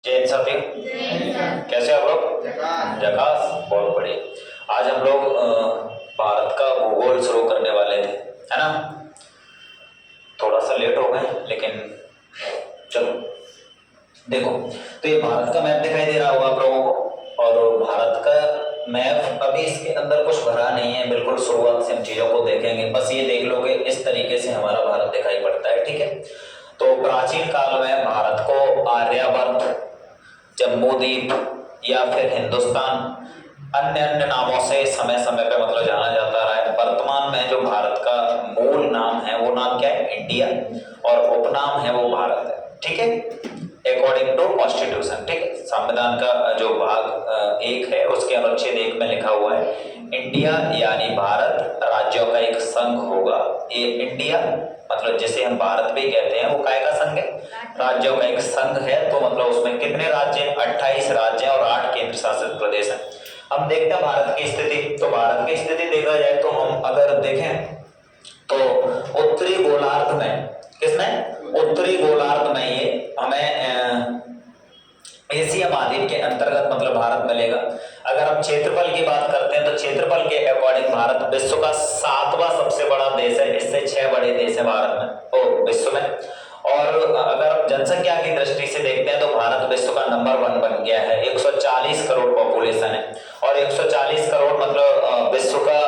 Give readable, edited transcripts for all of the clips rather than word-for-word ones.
जय हिंद साथियों, कैसे आप लोग? झकास, बहुत बढ़िया। आज हम लोग भारत का भूगोल शुरू करने वाले थे, है ना? थोड़ा सा लेट हो गए, लेकिन चलो देखो। तो ये भारत का मैप दिखाई दे रहा होगा आप लोगों को, और भारत का मैप अभी इसके अंदर कुछ भरा नहीं है, बिल्कुल शुरुआत से हम चीजों को देखेंगे। बस ये देख लो कि इस तरीके से हमारा भारत दिखाई पड़ता है, ठीक है? तो प्राचीन काल में भारत को आर्यावर्त, जम्बूद्वीप या फिर हिंदुस्तान, अन्य अन्य नामों से समय समय पे मतलब जाना जाता रहा है। वर्तमान में जो भारत का मूल नाम है वो नाम क्या है? इंडिया, और उपनाम है वो भारत है, ठीक है? अकॉर्डिंग टू कॉन्स्टिट्यूशन, ठीक है? संविधान का जो भाग 1 है उसके अनुच्छेद 1 में लिखा हुआ है इंडिया यानी भारत राज्यों का एक संघ होगा। ये इंडिया मतलब जिसे हम भारत भी कहते हैं वो काय का संघ है? राज्यों का एक संघ है। तो मतलब उसमें कितने राज्य हैं? 28 राज्य और 8 केंद्र शासित प्रदेश हैं। हम देखते हैं भारत की स्थिति। तो भारत की स्थिति देखा जाए तो हम अगर देखें तो उत्तरी गोलार्ध में, किसमें? उत्तरी गोलार्ध में ये हमें एशिया महाद्वीप के अंतर्गत मतलब भारत मिलेगा। अगर हम क्षेत्रफल की बात करते हैं तो क्षेत्रफल के अकॉर्डिंग भारत विश्व का 7वां सबसे बड़ा देश है। इससे 6 बड़े देश है भारत में, विश्व में। और अगर हम जनसंख्या की दृष्टि से देखते हैं तो भारत विश्व का नंबर 1 बन गया है। 140 करोड़ पॉपुलेशन है, और 140 करोड़ मतलब विश्व का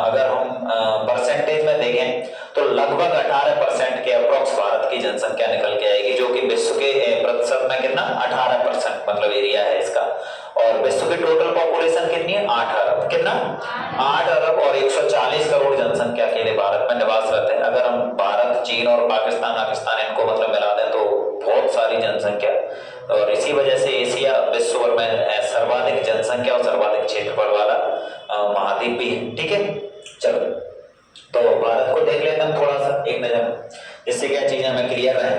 अगर हम परसेंटेज में देखें तो लगभग 18% के अप्रोक्स भारत की जनसंख्या निकल के आएगी, जो कि विश्व के प्रतिशत में कितना? 18% मतलब एरिया है इसका। और विश्व की टोटल पॉपुलेशन कितनी है? 8 अरब। कितना? 8 अरब और 140 करोड़ जनसंख्या के लिए भारत में निवासरत है। अगर हम भारत, चीन और पाकिस्तान इनको मतलब मिला दें तो बहुत सारी जनसंख्या, और इसी वजह से एशिया विश्व भर में सर्वाधिक जनसंख्या और सर्वाधिक क्षेत्रफल वाला महाद्वीप भी है, ठीक है? चलो तो भारत को देख लेते हैं थोड़ा सा एक नजर, इससे क्या चीजें हमें क्लियर रहे।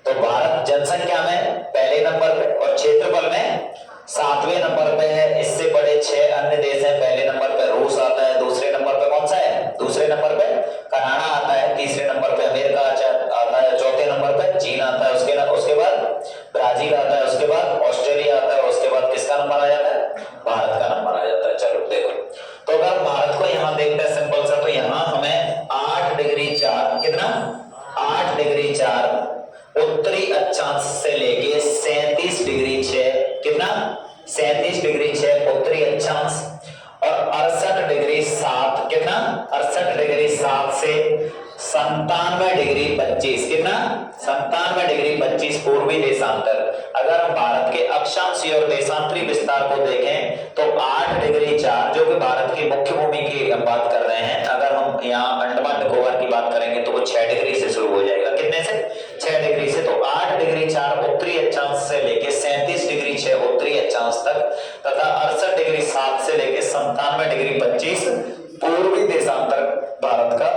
तो भारत जनसंख्या में पहले नंबर पे और क्षेत्रफल में 7वें नंबर पे है। इससे बड़े 6 अन्य देश हैं। पहले नंबर पे रूस आता है, दूसरे नंबर पे कौन सा है? दूसरे नंबर पे कनाडा आता है, तीसरे नंबर पे अमेरिका आता है, चौथे नंबर पे चीन आता है, उसके बाद ब्राजील आता है, उसके बाद ऑस्ट्रेलिया आता है, और उसके बाद किसका नंबर आ जाता है? भारत का नंबर आ जाता है। चलो देखो, तो अगर भारत को यहाँ देखते हैं सिंपल सा, तो यहाँ हमें 8 डिग्री 4, कितना? 8 डिग्री 4 उत्तरी अक्षांश से लेके 37 डिग्री 6, कितना? 37 डिग्री 6 उत्तरी अक्षांश, और 68 डिग्री 7, कितना? 68 डिग्री 7 से 97 डिग्री 25, कितना? 97 डिग्री 25 पूर्वी देशांतर। अगर हम भारत के अक्षांशीय और देशांतरी विस्तार को देखें तो 8 डिग्री 4 जो कि भारत की मुख्य भूमि की हम बात कर रहे हैं, अगर हम यहाँ अंडमान निकोबार की बात करेंगे तो वो 6 डिग्री से शुरू हो जाएगा। कितने से? 6 डिग्री से। तो 8 डिग्री 4 उत्तरी अक्षांश से लेके 37 डिग्री 6 उत्तरी अक्षांश तक, तथा 68 डिग्री 7 से लेके 97 डिग्री 25 पूर्वी देशांतर भारत का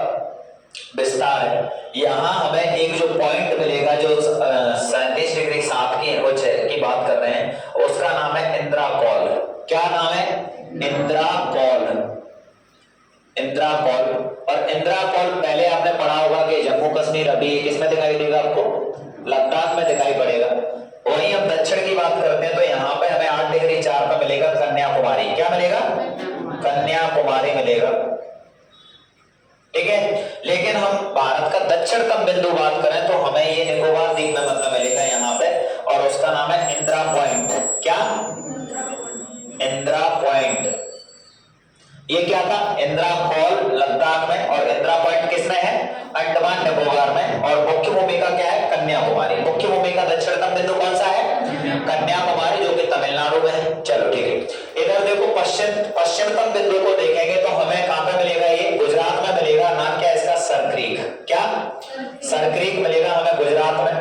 विस्तार है। यहाँ हमें एक जो पॉइंट मिलेगा जो 37 डिग्री 7 की बात कर रहे हैं, उसका नाम है इंद्राकौल। क्या नाम है? इंद्राकौल। इंद्राकौल। और इंद्राकौल पहले आपने पढ़ा होगा कि जम्मू कश्मीर अभी किसमें दिखाई देगा आपको? लद्दाख में दिखाई पड़ेगा। वहीं हम दक्षिण की बात करते हैं तो यहाँ पे हमें 8 डिग्री 4 पे मिलेगा कन्याकुमारी। क्या मिलेगा? कन्याकुमारी मिलेगा, ठीक है? लेकिन हम भारत का दक्षिणतम बिंदु बात करें तो हमें ये निकोबार द्वीप में मतलब मिलेगा यहाँ पे, और उसका नाम है इंदिरा पॉइंट। क्या? इंदिरा पॉइंट। ये क्या था? इंद्राकौल लद्दाख में, और इंदिरा पॉइंट किसमें है? अंडमान निकोबार में। और मुख्य भूमि का क्या है? कन्याकुमारी। मुख्य भूमि का दक्षिणतम बिंदु कौन सा है? कन्याकुमारी, जो कि तमिलनाडु में है। चलो ठीक है। इधर देखो पश्चिमतम बिंदु को देखेंगे तो हमें कहां पे मिलेगा? ये गुजरात में मिलेगा। नाम क्या है इसका? सरक्रीक। क्या? सरक्रीक मिलेगा हमें गुजरात में।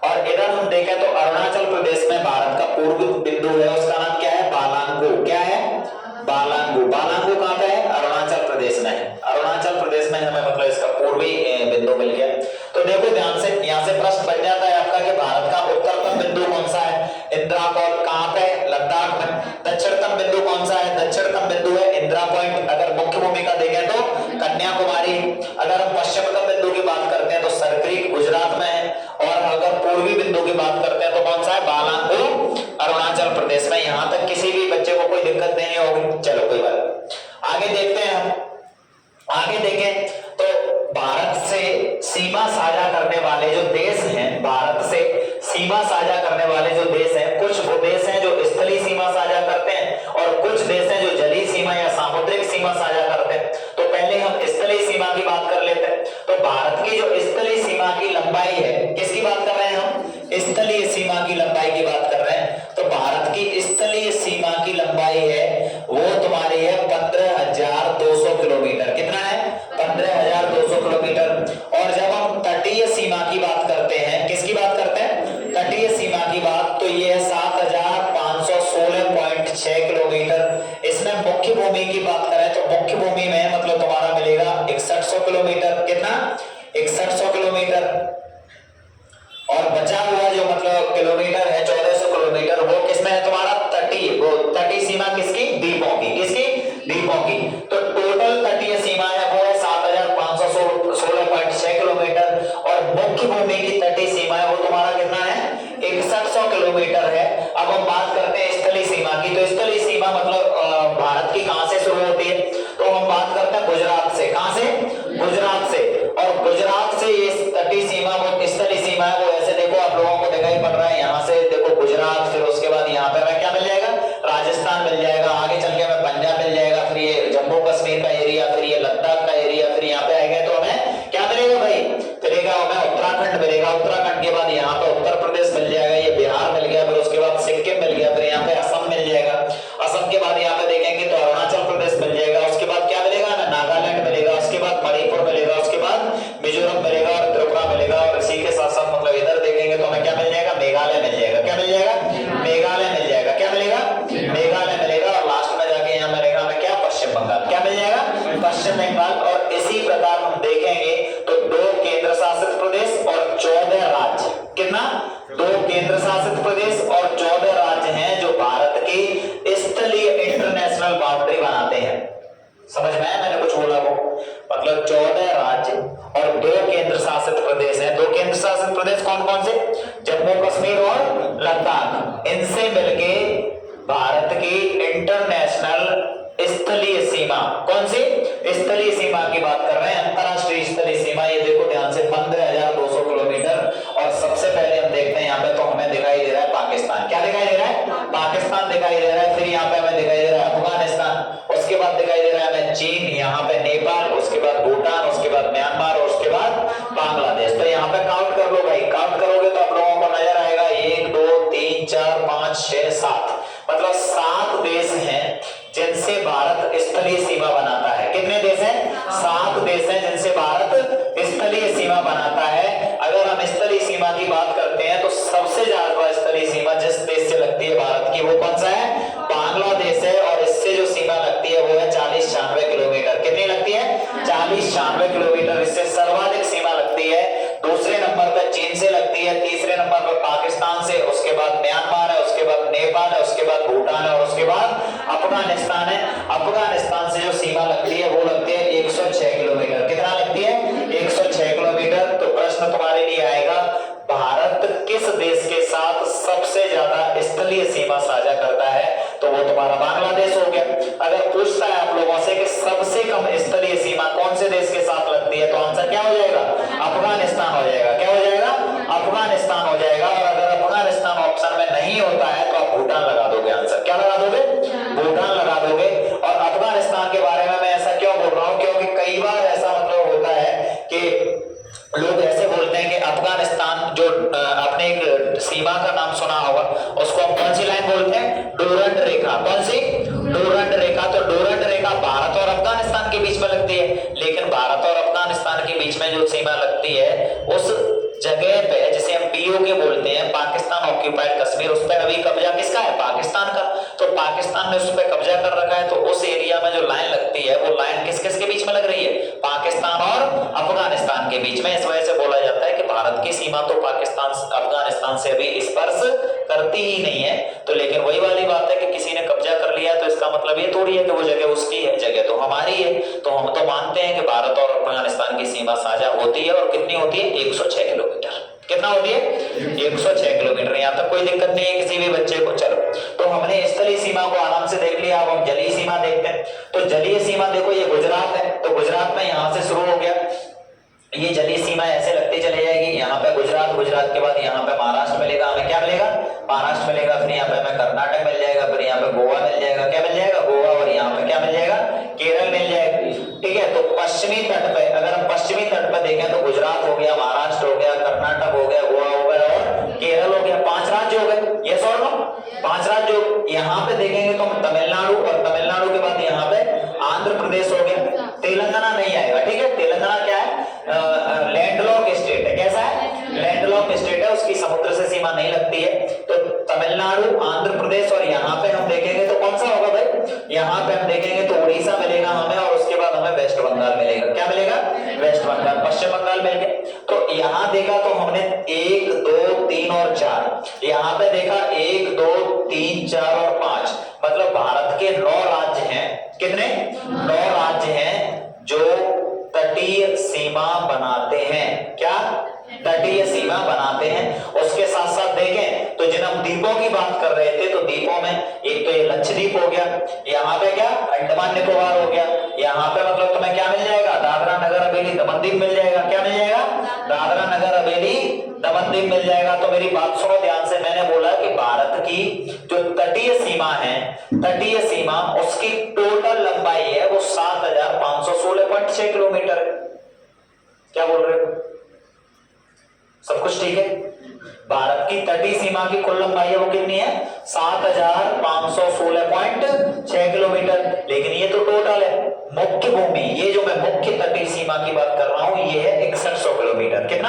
और इधर हम देखें तो अरुणाचल प्रदेश में भारत का पूर्वी बिंदु है, उसका नाम क्या है? बालांगू। क्या है? बालांगू। बालांगू कहां पे है? अरुणाचल प्रदेश में है। अरुणाचल प्रदेश में हमें मतलब इसका पूर्वी बिंदु मिल गया। तो देखो ध्यान से, यहाँ से प्रश्न बन जाता है आपका कि भारत का उत्तरतम बिंदु कौन सा है? इंद्राकौल। कहां पे? लद्दाख में। दक्षिणतम बिंदु कौन सा है? दक्षिणतम बिंदु है इंदिरा पॉइंट। अगर मुख्य भूमि का देखें तो कन्याकुमारी। अगर हम पश्चिमतम बिंदु की बात करते हैं तो सरक्रीक गुजरात में है, और अगर पूर्वी बिंदु की बात करते हैं तो कौन सा है? बालांगू इसमें यहां तक किसी भी बच्चे को कोई दिक्कत नहीं होगी। चलो कोई बात, आगे देखते हैं हम। आगे देखें तो भारत से सीमा साझा करने वाले जो देश हैं, भारत से सीमा साझा करने वाले जो देश हैं, कुछ वो देश हैं जो स्थलीय सीमा साझा करते हैं और कुछ देश हैं जो जलीय सीमा या सामुद्रिक सीमा साझा करते हैं। तो पहले हम स्थलीय सीमा की बात कर लेते हैं। तो भारत की जो स्थलीय सीमा की लंबाई है, किसकी बात कर रहे हैं हम? स्थलीय सीमा की लंबाई की बात कर रहे हैं। तो भारत की स्थलीय सीमा की लंबाई है वो तुम्हारी है 15,200 किलोमीटर। कितना है? 15,200 किलोमीटर। और जब हम तटीय सीमा की बात करते हैं, किसकी बात करते हैं? तटीय सीमा की बात, तो ये है 7,516.6 किलोमीटर। इसमें मुख्य भूमि की बात करें तो मुख्य भूमि में मतलब तुम्हारा मिलेगा 6100 किलोमीटर। कितना? 6100 किलोमीटर। और बचा हुआ जो मतलब किलोमीटर है 1400 किलोमीटर, वो किसमें है तुम्हारा? तटीय। वो तटीय सीमा किसकी? द्वीपों की। किसकी? द्वीपों की। तो टोटल तटीय सीमा है वो है 7,516.6 किलोमीटर और मुख्य भूमि की तटीय सीमा है वो तुम्हारा कितना है? 6100 किलोमीटर है। अब हम बात करते हैं स्थलीय सीमा की। तो स्थलीय सीमा मतलब भारत की कहां से शुरू होती है? तो हम बात करते हैं गुजरात से। कहां से? गुजरात से। और गुजरात से ये तटीय सीमा वो स्थलीय सीमा है वो ऐसे देखो, आप लोगों को दिखाई पड़ रहा है। यहाँ से देखो गुजरात, फिर उसके बाद यहाँ पे हमें क्या मिल जाएगा? राजस्थान मिल जाएगा। आगे चल के हमें पंजाब मिल जाएगा, फिर ये जम्मू कश्मीर का एरिया, फिर ये लद्दाख का एरिया, फिर यहाँ पे आएंगे तो हमें क्या मिलेगा भाई? मिलेगा हमें उत्तराखंड मिलेगा। उत्तराखंड के बाद यहाँ पे उत्तर प्रदेश मिल जाएगा, ये बिहार मिल गया, फिर उसके बाद सिक्किम मिल गया, फिर यहाँ पे असम मिल जाएगा। असम के बाद यहाँ पे देखेंगे तो अरुणाचल प्रदेश मिल जाएगा। उसके बाद क्या मिलेगा? नागालैंड मिलेगा। उसके बाद मणिपुर मिलेगा। उसके बाद मिजोरम मिलेगा और त्रिपुरा मिलेगा। और इसी के साथ साथ मतलब इधर देखेंगे तो हमें क्या मिल जाएगा? मेघालय मिल जाएगा। क्या मिल जाएगा? मेघालय मिल जाएगा। क्या मिलेगा? मेघालय मिलेगा। और लास्ट में जाके यहाँ मिलेगा हमें क्या? पश्चिम बंगाल। क्या मिल जाएगा? पश्चिम बंगाल। और इसी प्रकार हम देखेंगे तो 2 केंद्र शासित प्रदेश और 14 राज्य। कितना? 2 केंद्र शासित प्रदेश और 14 राज्य हैं जो भारत की स्थलीय इंटरनेशनल बाउंड्री बनाते हैं। समझ में आया मैंने कुछ बोला वो? मतलब 14 राज्य और 2 केंद्र शासित प्रदेश हैं। 2 केंद्र शासित प्रदेश कौन कौन से? जम्मू कश्मीर और लद्दाख। इनसे मिलके भारत की इंटरनेशनल स्थलीय सीमा, कौन सी? स्थलीय सीमा की बात कर रहे हैं, अंतरराष्ट्रीय स्थलीय सीमा। ये देखो ध्यान से 15,200 किलोमीटर। और सबसे पहले हम देखते हैं यहाँ पे तो हमें दिखाई दे रहा है पाकिस्तान। क्या दिखाई दे रहा है? पाकिस्तान दिखाई दे रहा है। फिर यहाँ पे हमें दिखाई दे रहा है अफगानिस्तान। उसके बाद दिखाई दे रहा है हमें चीन, यहाँ पे नेपाल, उसके बाद भूटान, उसके बाद म्यांमार और उसके बाद बांग्लादेश। तो यहाँ पे काउंट कर लो भाई। काउंट करोगे तो आप लोगों को नजर आएगा 1 2 3 4 5 6 7, मतलब 7 देश हैं जिनसे भारत स्थलीय सीमा बनाता है। कितने देश हैं? 7 देश हैं जिनसे भारत स्थलीय सीमा बनाता है। अगर हम स्थलीय सीमा की बात करते हैं तो सबसे ज्यादा स्थलीय सीमा जिस देश से लगती है भारत की वो कौन सा है? बांग्लादेश है। और इससे जो सीमा लगती है वो है 40-96 किलोमीटर। कितनी लगती है? 40-96 किलोमीटर। इससे सर्वाधिक सीमा लगती है। दूसरे नंबर पर चीन से लगती है, तीसरे नंबर पर पाकिस्तान से, उसके बाद म्यांमार है, उसके बाद नेपाल है, उसके बाद भूटान है और उसके बाद अफगानिस्तान है। अफगानिस्तान से जो सीमा लगती है वो लगती है 106 किलोमीटर। कितना लगती है? 106 किलोमीटर। तो प्रश्न तुम्हारे लिए आएगा, भारत किस देश के साथ सबसे ज्यादा स्थलीय सीमा साझा करता है? तो वो तुम्हारा बांग्लादेश हो गया। अगर पूछता है आप लोगों से कि सबसे कम स्थलीय सीमा कौन से देश के साथ लगती है, तो आंसर क्या हो जाएगा? अफगानिस्तान हो जाएगा। क्या हो जाएगा? अफगानिस्तान हो जाएगा। और अगर अफगानिस्तान ऑप्शन में नहीं होता है तो आप भूटान लगा दोगे। आंसर क्या लगा दोगे? भूटान लगा दोगे। और अफगानिस्तान के बारे में मैं ऐसा क्यों बोल रहा हूं? क्योंकि कई बार ऐसा मतलब होता है कि लोग ऐसे बोलते हैं कि अफगानिस्तान जो आपने एक सीमा का नाम सुना होगा, उसको हम कौन सी लाइन बोलते हैं? डोरंड रेखा। कौन सी? डोरंड रेखा। तो डोरंड रेखा भारत और अफगानिस्तान के बीच में लगती है। लेकिन भारत और अफगानिस्तान के बीच में जो सीमा लगती है उस जगह पे जिसे हम पीओके बोलते हैं, पाकिस्तान ऑक्यूपाइड कश्मीर, उस पर अभी कब्जा किसका है? पाकिस्तान का। तो पाकिस्तान ने उस पर कब्जा कर रखा है। तो उस एरिया में जो लाइन लगती है वो लाइन किस किस के बीच में लग रही है? पाकिस्तान और अफगानिस्तान के बीच में। इस वजह से बोला जाता है कि भारत की सीमा तो पाकिस्तान अफगानिस्तान से अभी स्पर्श करती ही नहीं है। तो लेकिन वही वाली बात है कि किसी ने कब्जा कर लिया तो इसका मतलब ये थोड़ी है कि वो जगह उसकी है, जगह तो हमारी है। तो हम तो मानते हैं कि भारत और अफगानिस्तान की सीमा साझा होती है। और कितनी होती है? 106 किलोमीटर। कितना होती है? 106 किलोमीटर। यहाँ तक कोई दिक्कत नहीं है किसी भी बच्चे को। चलो, तो हमने चलिए अब हम जलीय सीमा देखते हैं। तो जलीय सीमा देखो ये गुजरात है, तो गुजरात में यहां से शुरू हो गया, ये जलीय सीमा ऐसे लगती चली जाएगी, यहाँ पे गुजरात, गुजरात के बाद यहाँ पे महाराष्ट्र मिलेगा, हमें क्या मिलेगा, महाराष्ट्र मिलेगा, फिर यहाँ पे हमें कर्नाटक मिल जाएगा, फिर यहाँ पे गोवा मिल जाएगा, क्या मिल जाएगा, गोवा, और यहाँ पे क्या मिल जाएगा, केरल मिल जाएगा। ठीक है, तो पश्चिमी तट पे, अगर हम पश्चिमी तट पे देखें तो गुजरात हो गया, महाराष्ट्र हो गया, कर्नाटक हो गया, गोवा हो गया और केरल हो गया, 5 राज्य हो गए, यस और नो, 5 राज्य। यहाँ पे देखेंगे तो तमिलनाडु, और तमिलनाडु के बाद यहाँ पे आंध्र प्रदेश हो गया, तेलंगाना नहीं आएगा। ठीक है, तेलंगाना क्या है, लैंडलॉक स्टेट है, कैसा है, लैंडलॉक स्टेट है, उसकी समुद्र से सीमा नहीं लगती है। तो तमिलनाडु, आंध्र प्रदेश, और यहाँ पे हम देखेंगे तो कौन सा होगा भाई, यहाँ पे हम देखेंगे तो उड़ीसा मिलेगा हमें, और उसके बाद हमें वेस्ट बंगाल मिलेगा, क्या मिलेगा, वेस्ट बंगाल, पश्चिम बंगाल मिल गया। तो यहाँ देखा तो हमने 1 2 3 और 4, यहाँ पे देखा 1 2 3 4 और 5, मतलब भारत के 9 राज्य हैं, कितने, 9 राज्य हैं जो तटीय सीमा बनाते हैं, क्या, तटीय सीमा बनाते हैं। उसके साथ साथ देखें तो जिन हम द्वीपों की बात कर रहे थे, तो द्वीपों में एक तो ये लक्षद्वीप हो गया, यहाँ पे क्या, अंडमान निकोबार हो गया, यहाँ पे मतलब तुम्हें क्या मिल जाएगा, दादरा नगर हवेली दमन दीव मिल जाएगा, क्या मिल जाएगा, दादरा नगर हवेली दमन दीव मिल जाएगा। तो मेरी बात सुनो ध्यान से, मैंने बोला कि भारत की जो तटीय सीमा है, तटीय सीमा उसकी टोटल लंबाई है वो 7516.6 किलोमीटर है। क्या बोल रहे हो, सब कुछ ठीक है? भारत की तटीय सीमा की कुल लंबाई है वो कितनी है, 7516.6 किलोमीटर, लेकिन ये तो टोटल है। मुख्य भूमि, ये जो मैं मुख्य तटीय सीमा की बात कर रहा हूं, ये है 6100 किलोमीटर, कितना,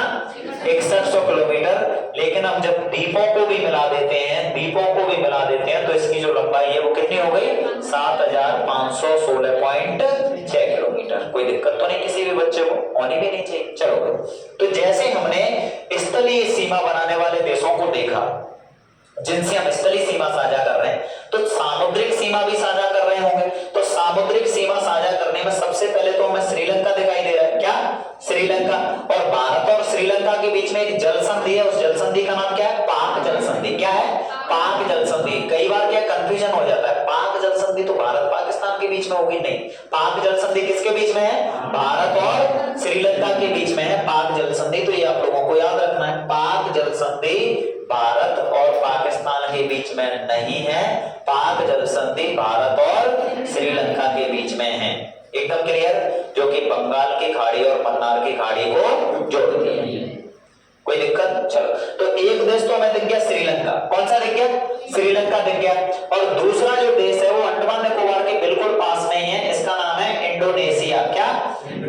6100 किलोमीटर। लेकिन हम जब द्वीपों को भी मिला देते हैं, द्वीपों को भी मिला देते हैं, तो इसकी जो लंबाई है वो कितनी हो गई, 7516.6 किलोमीटर। कोई दिक्कत तो नहीं किसी भी बच्चे को, होनी भी नहीं चाहिए। चलो, तो जैसे हमने स्थलीय सीमा बनाने वाले देशों को देखा जिनसे हम स्थलीय सीमा साझा कर रहे हैं, तो सामुद्रिक सीमा भी साझा कर रहे होंगे। तो सामुद्रिक सीमा साझा करने में सबसे पहले तो हमें श्रीलंका दिखाई दे रहा है, क्या, श्रीलंका। और भारत और श्रीलंका के बीच में एक जल संधि है, उस जल संधि का नाम क्या है, पाक जल संधि। क्या है, पाक जल संधि। कई बार क्या कंफ्यूजन हो जाता है, पाक जल संधि तो भारत पाकिस्तान के बीच में होगी, नहीं, पाक जल संधि किसके बीच में है, भारत और श्रीलंका के बीच में है पाक जल संधि। तो ये आप लोगों को याद रखना है, पाक जल संधि भारत और पाकिस्तान के बीच में नहीं है, पाक जल संधि भारत और श्रीलंका के बीच में है। एकदम क्लियर, जो कि बंगाल की खाड़ी और मन्नार की खाड़ी को जोड़ती है। कोई दिक्कत? चलो, तो एक देश तो हमें दिख गया श्रीलंका, कौन सा दिख गया, श्रीलंका दिख गया। और दूसरा जो देश है वो अंडमान निकोबार के बिल्कुल पास में ही है, इसका नाम है इंडोनेशिया। क्या,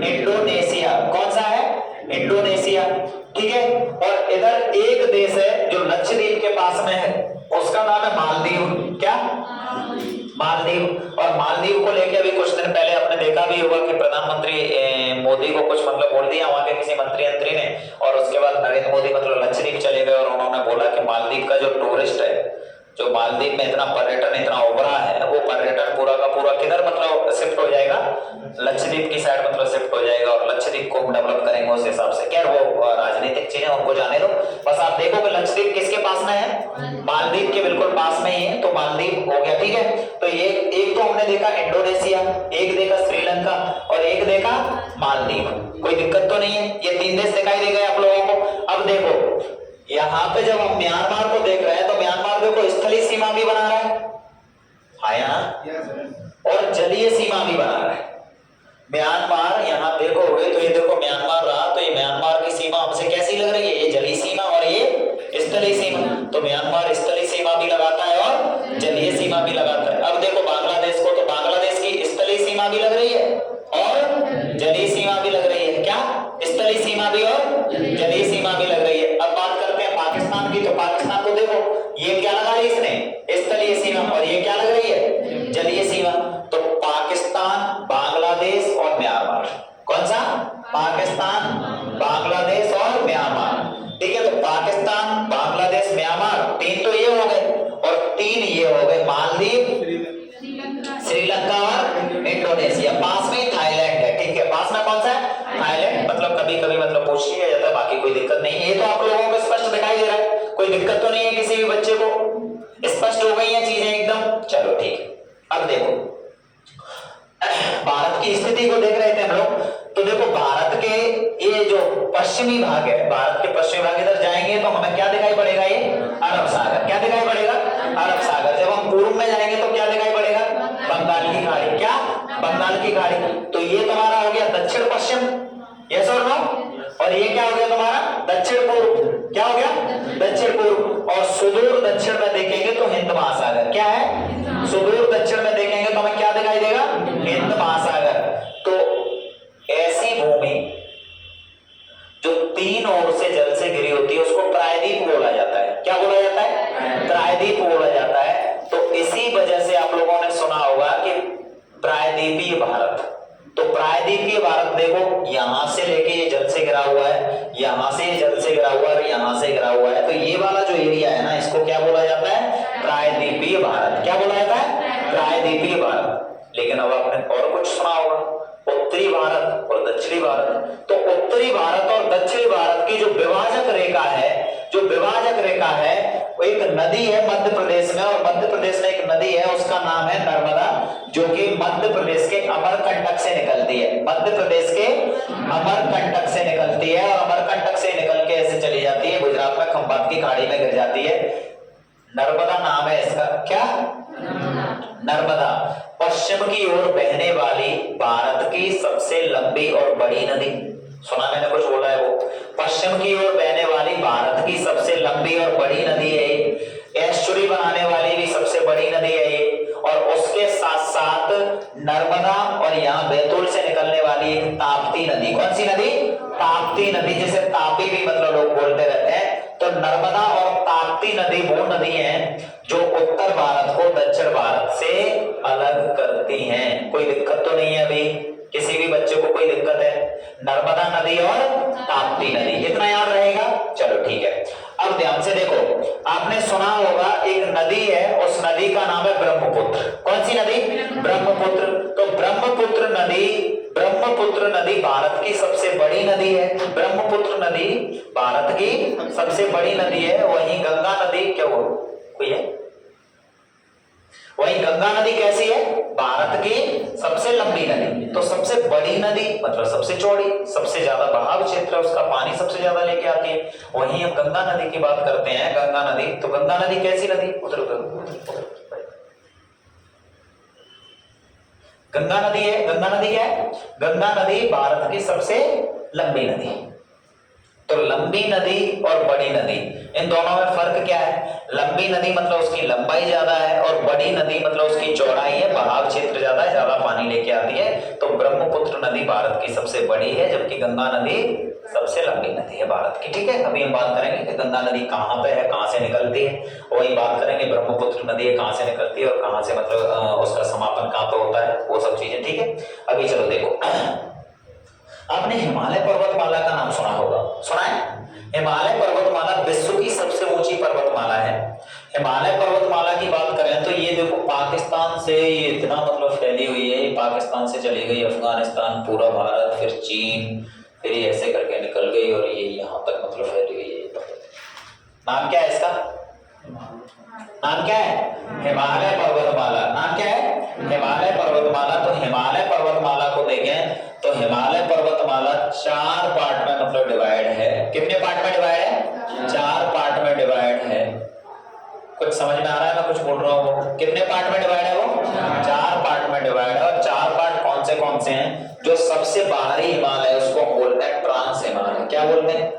इंडोनेशिया। कौन सा है, इंडोनेशिया, ठीक है। और इधर एक देश है जो लक्षद्वीप के पास में है, उसका नाम है मालदीव। क्या, मालदीव। और मालदीव को लेके अभी कुछ दिन पहले आपने देखा भी होगा कि प्रधानमंत्री मोदी को कुछ मतलब बोल दिया वहां के किसी मंत्री ने, और उसके बाद नरेंद्र मोदी मतलब लक्षद्वीप चले गए और उन्होंने बोला कि मालदीव का जो टूरिस्ट है, जो मालदीव में इतना पर्यटन इतना उभरा है, वो पर्यटन पूरा का पूरा किधर मतलब शिफ्ट हो जाएगा, लक्षद्वीप की साइड मतलब शिफ्ट हो जाएगा, और लक्षद्वीप को डेवलप करेंगे उस हिसाब से। क्या वो राजनीतिक चीजें उनको जाने दो, बस आप देखो कि लक्षद्वीप किसके पास में है, मालदीव के बिल्कुल पास में ही है, तो मालदीव हो गया। ठीक है, तो ये एक तो हमने देखा इंडोनेशिया, एक देखा श्रीलंका और एक देखा मालदीव। कोई दिक्कत तो नहीं है, ये 3 देश दिखाई दे गए आप लोगों को। अब देखो यहाँ पे जब हम म्यांमार को देख रहे हैं, तो म्यांमार देखो स्थलीय सीमा भी बना रहा है, और जलीय सीमा भी बना रहा है। म्यांमार यहाँ देखोगे तो ये देखो म्यांमार रहा, तो ये म्यांमार की सीमा हमसे कैसी लग रही है, ये जलीय सीमा और ये स्थलीय सीमा। तो म्यांमार स्थलीय सीमा भी लगाता है और जलीय सीमा भी लगाता है। अब देखो बांग्लादेश को, तो बांग्लादेश की स्थलीय सीमा भी लग रही है और जलीय सीमा भी लग रही है। क्या, स्थलीय सीमा भी और जलीय सीमा भी लग रही है। अब बात करते हैं पाकिस्तान की, तो पाकिस्तान को देखो, ये क्या लगा ली इसने, स्थलीय सीमा, और ये क्या लग रही है, जलीय सीमा। तो पाकिस्तान, बांग्लादेश और म्यांमार, कौन सा, पाकिस्तान, बांग्लादेश और म्यांमार। ठीक है, तो पाकिस्तान, बांग्लादेश, म्यांमार, 3 तो ये हो गए, और 3 ये हो गए मालदीव, श्रीलंका और इंडोनेशिया। पास में थाईलैंड है। ठीक है, पास में कौन सा है, थाईलैंड। मतलब कभी कभी मतलब पूछ लिया जाता है, बाकी कोई दिक्कत नहीं है। ये तो आप लोगों को स्पष्ट दिखाई दे रहा है, कोई दिक्कत तो नहीं है किसी भी बच्चे को, स्पष्ट हो गई है चीजें एकदम। चलो ठीक है, अब देखो भारत की स्थिति को देख रहे थे हम लोग, तो देखो भारत के ये जो पश्चिमी भाग है, भारत के पश्चिमी भाग इधर जाएंगे तो हमें क्या दिखाई पड़ेगा, ये अरब सागर। क्या दिखाई पड़ेगा, अरब सागर। जब हम पूर्व में जाएंगे तो क्या दिखाई पड़ेगा, बंगाल की खाड़ी। क्या, बंगाल की खाड़ी। तो ये तुम्हारा हो गया दक्षिण पश्चिम, यस और नो। और ये क्या हो गया तुम्हारा दक्षिण पूर्व। क्या हो गया, दक्षिण पूर्व। और सुदूर दक्षिण में देखेंगे तो हिंद महासागर। क्या है, सुदूर दक्षिण में देखेंगे तो हमें क्या दिखाई देगा, हिंद महासागर। तो ऐसी भूमि जो तीन ओर से जल से घिरी होती है उसको प्रायद्वीप बोला जाता है। क्या बोला जाता है, प्रायद्वीप बोला जाता है। तो इसी वजह से आप लोगों ने सुना होगा कि प्रायद्वीपीय भारत। तो प्रायद्वीपीय भारत देखो यहां से लेके ये जल से घिरा हुआ है, यहां से जल से घिरा हुआ है और यहां से घिरा हुआ है। तो ये वाला जो एरिया है ना, इसको क्या बोला जाता है, प्रायद्वीपीय भारत। क्या बोला जाता है, प्रायद्वीपीय भारत। लेकिन अब आपने और कुछ सुना होगा, उत्तरी भारत और दक्षिणी भारत। तो उत्तरी भारत और दक्षिणी भारत की जो विभाजक रेखा है, जो विभाजक रेखा है, वो एक नदी है मध्य प्रदेश में। और मध्य प्रदेश में एक नदी है, उसका नाम है नर्मदा, जो कि मध्य प्रदेश के अमरकंटक से निकलती है। मध्य प्रदेश के अमरकंटक से निकलती है और अमरकंटक से निकल के ऐसे चली जाती है, गुजरात में खंभात की खाड़ी में गिर जाती है। नर्मदा नाम है इसका। क्या, नर्मदा। पश्चिम की ओर बहने वाली भारत की सबसे लंबी और बड़ी नदी। सुना मैंने कुछ बोला है वो, पश्चिम की ओर बहने वाली भारत की सबसे लंबी और बड़ी नदी है ये। एस्चुरी बनाने वाली भी सबसे बड़ी नदी है ये। और उसके साथ साथ नर्मदा और यहाँ बैतूल से निकलने वाली एक ताप्ती नदी। कौन सी नदी, ताप्ती नदी, जिसे तापी भी मतलब लोग बोलते रहते हैं। तो नर्मदा और ताप्ती नदी वो नदी है जो उत्तर भारत को दक्षिण भारत से अलग करती हैं। कोई दिक्कत तो नहीं है अभी, किसी भी बच्चे को कोई दिक्कत है? नर्मदा नदी और ताप्ती नदी, इतना याद रहेगा। चलो ठीक है। अब ध्यान से देखो, आपने सुना होगा एक नदी है, उस नदी का नाम है ब्रह्मपुत्र। कौन सी नदी, ब्रह्मपुत्र। तो ब्रह्मपुत्र नदी, ब्रह्मपुत्र नदी भारत की सबसे बड़ी नदी है। ब्रह्मपुत्र नदी भारत की सबसे बड़ी नदी है। वहीं गंगा नदी क्या वो कोई है, वही गंगा नदी कैसी है, भारत की सबसे लंबी नदी। तो सबसे बड़ी नदी मतलब सबसे चौड़ी, सबसे ज्यादा बहाव क्षेत्र है उसका, पानी सबसे ज्यादा लेके आती है। वहीं हम गंगा नदी की बात करते हैं, गंगा नदी। तो गंगा नदी कैसी नदी, गंगा नदी है। गंगा नदी क्या है, गंगा नदी भारत की सबसे लंबी नदी। तो लंबी नदी और बड़ी नदी, इन दोनों में फर्क क्या है? लंबी नदी मतलब उसकी लंबाई ज्यादा है और बड़ी नदी मतलब उसकी चौड़ाई है, बहाव क्षेत्र ज्यादा है, ज्यादा पानी लेके आती है। तो ब्रह्मपुत्र नदी भारत की सबसे बड़ी है, जबकि गंगा नदी सबसे लंबी नदी है भारत की। ठीक है, अभी हम बात करेंगे कि गंगा नदी कहाँ पे है, कहाँ से निकलती है। वही बात करेंगे ब्रह्मपुत्र नदी कहाँ से निकलती है और कहाँ से मतलब उसका समापन कहाँ पे होता है, वो सब चीजें। ठीक है, अभी चलो देखो, आपने हिमालय पर्वतमाला का नाम सुना होगा, सुना है? हिमालय पर्वतमाला विश्व की सबसे ऊंची पर्वतमाला है। हिमालय पर्वतमाला की बात करें तो ये देखो पाकिस्तान से ये इतना मतलब फैली हुई है, ये पाकिस्तान से चली गई अफगानिस्तान, पूरा भारत, फिर चीन, फिर ये ऐसे करके निकल गई और ये यहाँ तक मतलब फैली हुई है। नाम क्या है इसका, नाम क्या है? हिमालय पर्वतमाला। नाम क्या है? हिमालय पर्वतमाला। तो हिमालय पर्वतमाला को देखें तो हिमालय पर्वतमाला 4 पार्ट में मतलब डिवाइड है। कितने पार्ट में डिवाइड है? 4 पार्ट में डिवाइड है। कुछ समझ में आ रहा है मैं कुछ बोल रहा हूँ? कितने पार्ट में डिवाइड है वो? 4 पार्ट में डिवाइड है। और 4 पार्ट कौन से हैं? जो सबसे बाहरी हिमालय है उसको बोलते हैं ट्रांस हिमालय। क्या बोलते हैं?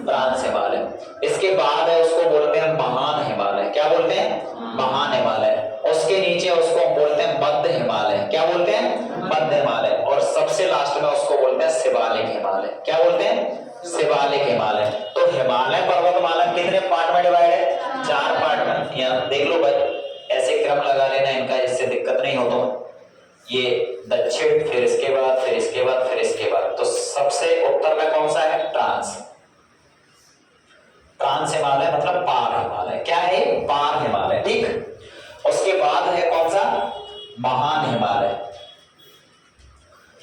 ट्रांस हिमालय। इसके बाद है उसको बोलते हैं महान हिमालय। क्या बोलते हैं? महान हिमालय। उसके नीचे उसको बोलते हैं मध्य हिमालय। क्या बोलते हैं? मध्य हिमालय। और सबसे लास्ट में उसको बोलते हैं शिवालिक हिमालय। क्या बोलते हैं? शिवालिक हिमालय। तो हिमालय पर्वतमाला कितने पार्ट में डिवाइड है? 4 पार्ट में। यहाँ देख लो भाई, ऐसे क्रम लगा लेना इनका, इससे दिक्कत नहीं हो। तो ये दक्षिण, फिर इसके बाद, फिर इसके बाद, फिर इसके बाद। तो सबसे उत्तर में कौन सा है? ट्रांस। ट्रांस हिमालय मतलब पार हिमालय। क्या है? पार हिमालय। ठीक। उसके बाद है कौन सा? महान हिमालय।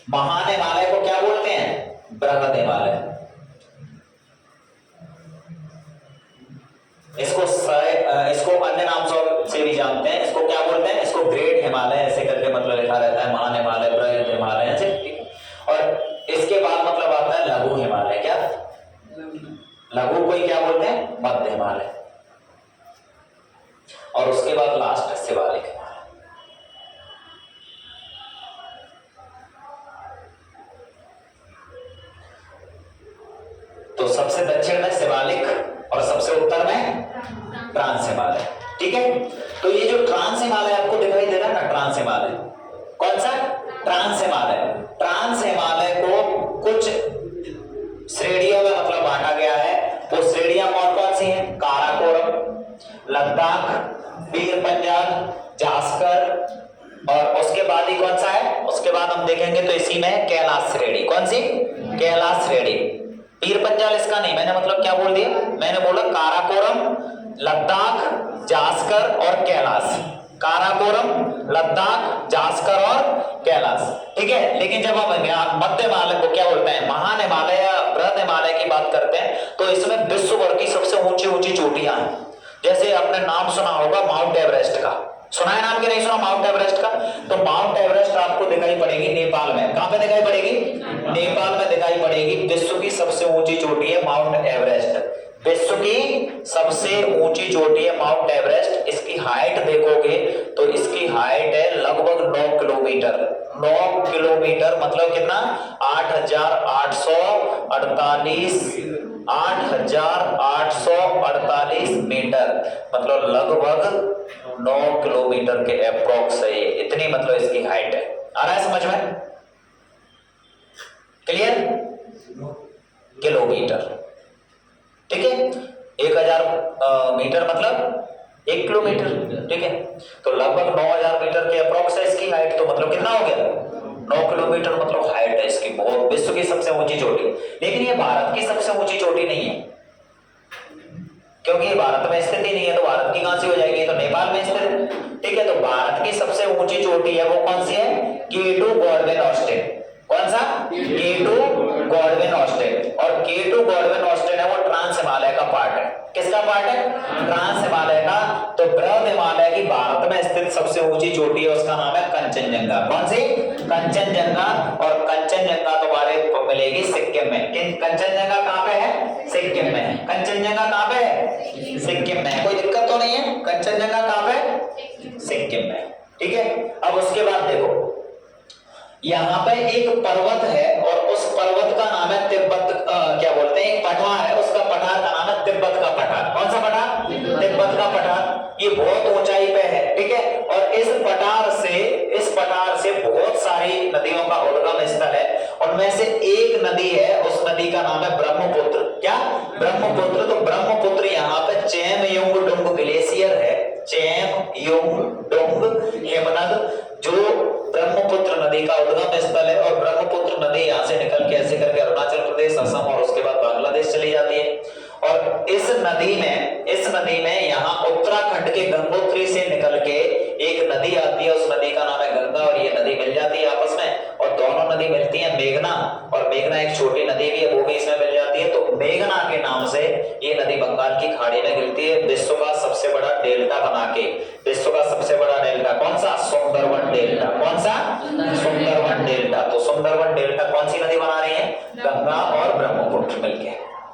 महान हिमालय को क्या बोलते हैं? बृहद हिमालय। इसको अन्य नाम से भी जानते हैं। इसको क्या बोलते हैं? इसको ग्रेट हिमालय ऐसे करके मतलब लिखा रहता है, महान हिमालय, बृहद हिमालय ऐसे, ठीक है। और इसके बाद मतलब आता है लघु हिमालय। क्या? लघु को क्या बोलते हैं? मध्य हिमालय। और उसके बाद लास्ट शिवालिक हिमालय। तो सबसे दक्षिण में शिवालिक और सबसे उत्तर में ट्रांस हिमालय, ठीक है। तो ये जो ट्रांस हिमालय आपको दिखाई दे रहा है ना, ट्रांस हिमालय, कौन सा? ट्रांस हिमालय। ट्रांस हिमालय को कुछ श्रेणियों में मतलब बांटा गया है। वो श्रेणियां कौन कौन सी हैं? काराकोरम, लद्दाख, पीर पंजाल, जास्कर, और उसके बाद ही कौन सा है? उसके बाद हम देखेंगे तो इसी में कैलाश श्रेणी। कौन सी? कैलाश श्रेणी। पीर पंजाल इसका नहीं, मैंने मतलब क्या बोल दिया? मैंने बोला काराकोरम, लद्दाख, जास्कर और कैलाश। काराकोरम, लद्दाख, जास्कर और कैलाश, ठीक है। लेकिन जब हम मध्य हिमालय को क्या बोलते हैं, महान हिमालय या बृहद हिमालय की बात करते हैं, तो इसमें विश्व भर की सबसे ऊंची ऊंची चोटियां हैं। जैसे आपने नाम सुना होगा माउंट एवरेस्ट का, सुना है नाम कि नहीं सुना माउंट एवरेस्ट का? तो माउंट एवरेस्ट आपको दिखाई पड़ेगी नेपाल में। कहां पे दिखाई पड़ेगी? नेपाल में दिखाई पड़ेगी। विश्व की सबसे ऊंची चोटी है माउंट एवरेस्ट। विश्व की सबसे ऊंची चोटी है माउंट एवरेस्ट। इसकी हाइट देखोगे तो इसकी हाइट है लगभग 9 किलोमीटर। 9 किलोमीटर मतलब कितना? 8,848 मीटर, मतलब लगभग 9 किलोमीटर के अप्रोक्स है ये, इतनी मतलब इसकी हाइट है। आ रहा है समझ में? क्लियर? किलोमीटर, ठीक है। 1000 मीटर मतलब 1 किलोमीटर, ठीक है। तो लगभग 9000 मीटर के अप्रोक्स है इसकी हाइट। तो मतलब कितना हो गया? 9 किलोमीटर मतलब हाइट है इसकी, बहुत। विश्व की सबसे ऊंची चोटी। लेकिन ये भारत की सबसे ऊंची चोटी नहीं है, क्योंकि ये भारत में स्थित ही नहीं है। तो भारत की कहां से हो जाएगी? तो नेपाल में स्थित है, ठीक है। तो भारत की सबसे ऊंची चोटी है वो कौन सी है? K2 Godwin Austen. कौन सा? K2 Godwin Austen. और K2 गॉडविन ऑस्टिन है वो ट्रांस हिमालय का पार्ट है। किसका पार्ट है? ट्रांस हिमालय का। तो बृहद हिमालय की भारत में स्थित सबसे ऊंची चोटी है, उसका नाम है कंचनजंगा। कौन सी? कंचनजंगा। और कंचनजंगा तुम्हारे को मिलेगी सिक्किम में। कंचनजंगा कहां पे है? सिक्किम में है। कंचनजंगा कहां पे है? सिक्किम में। कोई दिक्कत तो नहीं है? कंचनजंगा कहां पे? सिक्किम में, ठीक है। अब उसके बाद देखो, यहाँ पे एक पर्वत है और उस पर्वत का नाम है तिब्बत, क्या बोलते हैं, एक पठार है, उसका पठार का नाम है तिब्बत का पठार। कौन सा पठार? तिब्बत का पठार। ये बहुत ऊंचाई पे है, ठीक है। और इस पठार से बहुत सारी नदियों का उद्गम स्थल है। उनमें से एक नदी है, उस नदी का नाम है ब्रह्मपुत्र। क्या? ब्रह्मपुत्र। तो ब्रह्मपुत्र यहाँ पे चेमयोंगडुंग ग्लेशियर है। चेमयोंगडुंग हिमनद जो ब्रह्मपुत्र नदी का उद्गम स्थल है। और ब्रह्मपुत्र नदी यहाँ से निकल के ऐसे करके अरुणाचल प्रदेश, असम और उसके बाद बांग्लादेश चली जाती है। और इस नदी में यहाँ उत्तराखंड के गंगोत्री से निकल के एक नदी आती है, उस नदी का नाम है गंगा। और ये नदी मिल जाती है आपस में, और दोनों नदी मिलती है मेघना। और मेघना एक छोटी नदी भी है, वो भी इसमें मिल जाती है। तो मेघना के नाम से ये नदी बंगाल की खाड़ी में गिरती है, विश्व का सबसे बड़ा डेल्टा बना के। विश्व का सबसे बड़ा डेल्टा कौन सा? सुंदरवन डेल्टा। कौन सा? सुंदरवन डेल्टा। तो सुंदरवन डेल्टा कौन सी नदी बना रही है? गंगा और ब्रह्मपुत्र मिलके।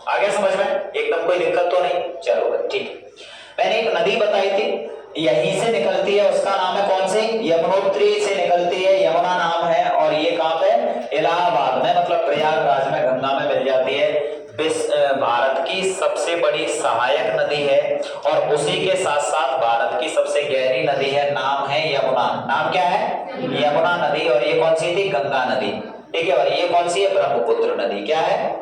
आगे समझ में? एकदम कोई दिक्कत तो नहीं? चलो ठीक। मैंने एक नदी बताई थी, यहीं से निकलती है, उसका नाम है कौन सी? यमुनोत्री से निकलती है, यमुना नाम है। और ये कहां पे? इलाहाबाद में, मतलब प्रयागराज में गंगा में मिल जाती है। भारत की सबसे बड़ी सहायक नदी है और उसी के साथ साथ भारत की सबसे गहरी नदी है, नाम है यमुना। नाम क्या है? यमुना नदी। और ये कौन सी थी? गंगा नदी, ठीक है। और ये कौन सी है? ब्रह्मपुत्र नदी। क्या है?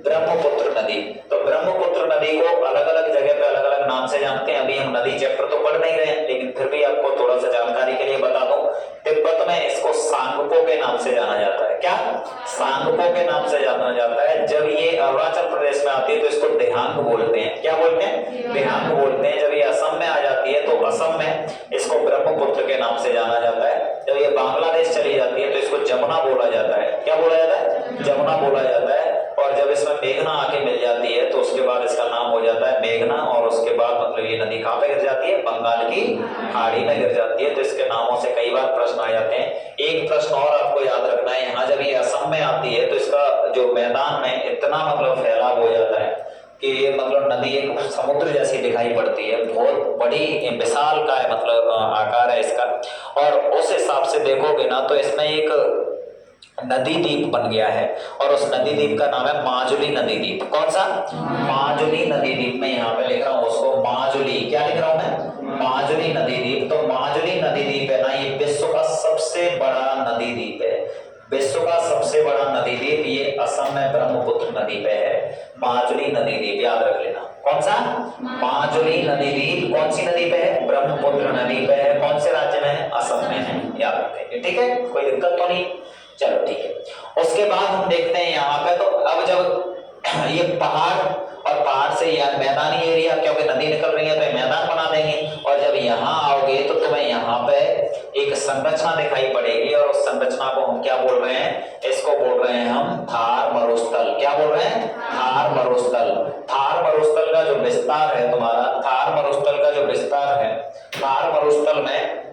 ब्रह्मपुत्र नदी। तो ब्रह्मपुत्र नदी को अलग अलग जगह पे अलग अलग नाम से जानते हैं। अभी हम नदी चैप्टर तो पढ़ नहीं रहे हैं, लेकिन फिर भी आपको थोड़ा सा जानकारी के लिए बता दूं। तिब्बत में इसको सांगपो के नाम से जाना जाता है। क्या? सांगपो के नाम से जाना जाता है। जब ये अरुणाचल प्रदेश में आती है तो इसको देहांग बोलते हैं। क्या बोलते हैं? देहांग बोलते हैं। जब ये असम में आ जाती है तो असम में इसको ब्रह्मपुत्र के नाम से जाना जाता है। जब ये बांग्लादेश चली जाती है तो इसको जमुना बोला जाता है। क्या बोला जाता है? जमुना बोला जाता है। और जब इसमें मेघना आके मिल जाती है तो उसके बाद इसका नाम हो जाता है मेघना। और उसके बाद मतलब ये नदी कहां पे गिर जाती है? बंगाल की खाड़ी में में गिर जाती है, तो इसके नामों से कई बार प्रश्न आ जाते हैं। एक प्रश्न और आपको याद रखना है, यहाँ जब ये असम में आती है तो इसका जो मैदान में इतना मतलब फैलाव हो जाता है कि ये मतलब नदी एक समुद्र जैसी दिखाई पड़ती है, बहुत बड़ी विशाल का है, मतलब आकार है इसका। और उस हिसाब से देखोगे ना तो इसमें एक नदी द्वीप बन गया है, और उस नदी द्वीप का नाम है माजुली नदी द्वीप। कौन सा? माजुली नदी द्वीप। में यहाँ पे लिख रहा हूँ उसको माजुली, क्या लिख रहा हूँ मैं? माजुली नदी द्वीप। तो माजुली नदी द्वीप है ना, ये विश्व का सबसे बड़ा नदी द्वीप है। विश्व का सबसे बड़ा नदी द्वीप ये असम में ब्रह्मपुत्र नदी पे है, माजुली नदी द्वीप, याद रख लेना। कौन सा? माजुली नदी द्वीप। कौन सी नदी पे है? ब्रह्मपुत्र नदी पे है। कौन से राज्य में है? असम में है, याद रखेंगे, ठीक है, कोई दिक्कत तो नहीं। चलो ठीक है। उसके बाद हम देखते हैं यहाँ पे, तो अब जब ये पहाड़ और पहाड़ से यह मैदानी एरिया, क्योंकि नदी निकल रही है तो ये मैदान बना देंगे, और जब यहाँ आओगे तो तुम्हें यहाँ पे एक संरचना दिखाई पड़ेगी, और उस संरचना को हम क्या बोल रहे हैं? इसको बोल रहे हैं हम थार मरुस्थल। क्या बोल रहे हैं? थार मरुस्थल। थार मरुस्थल का जो विस्तार है तुम्हारा, थार मरुस्थल का जो विस्तार है, थार मरुस्थल में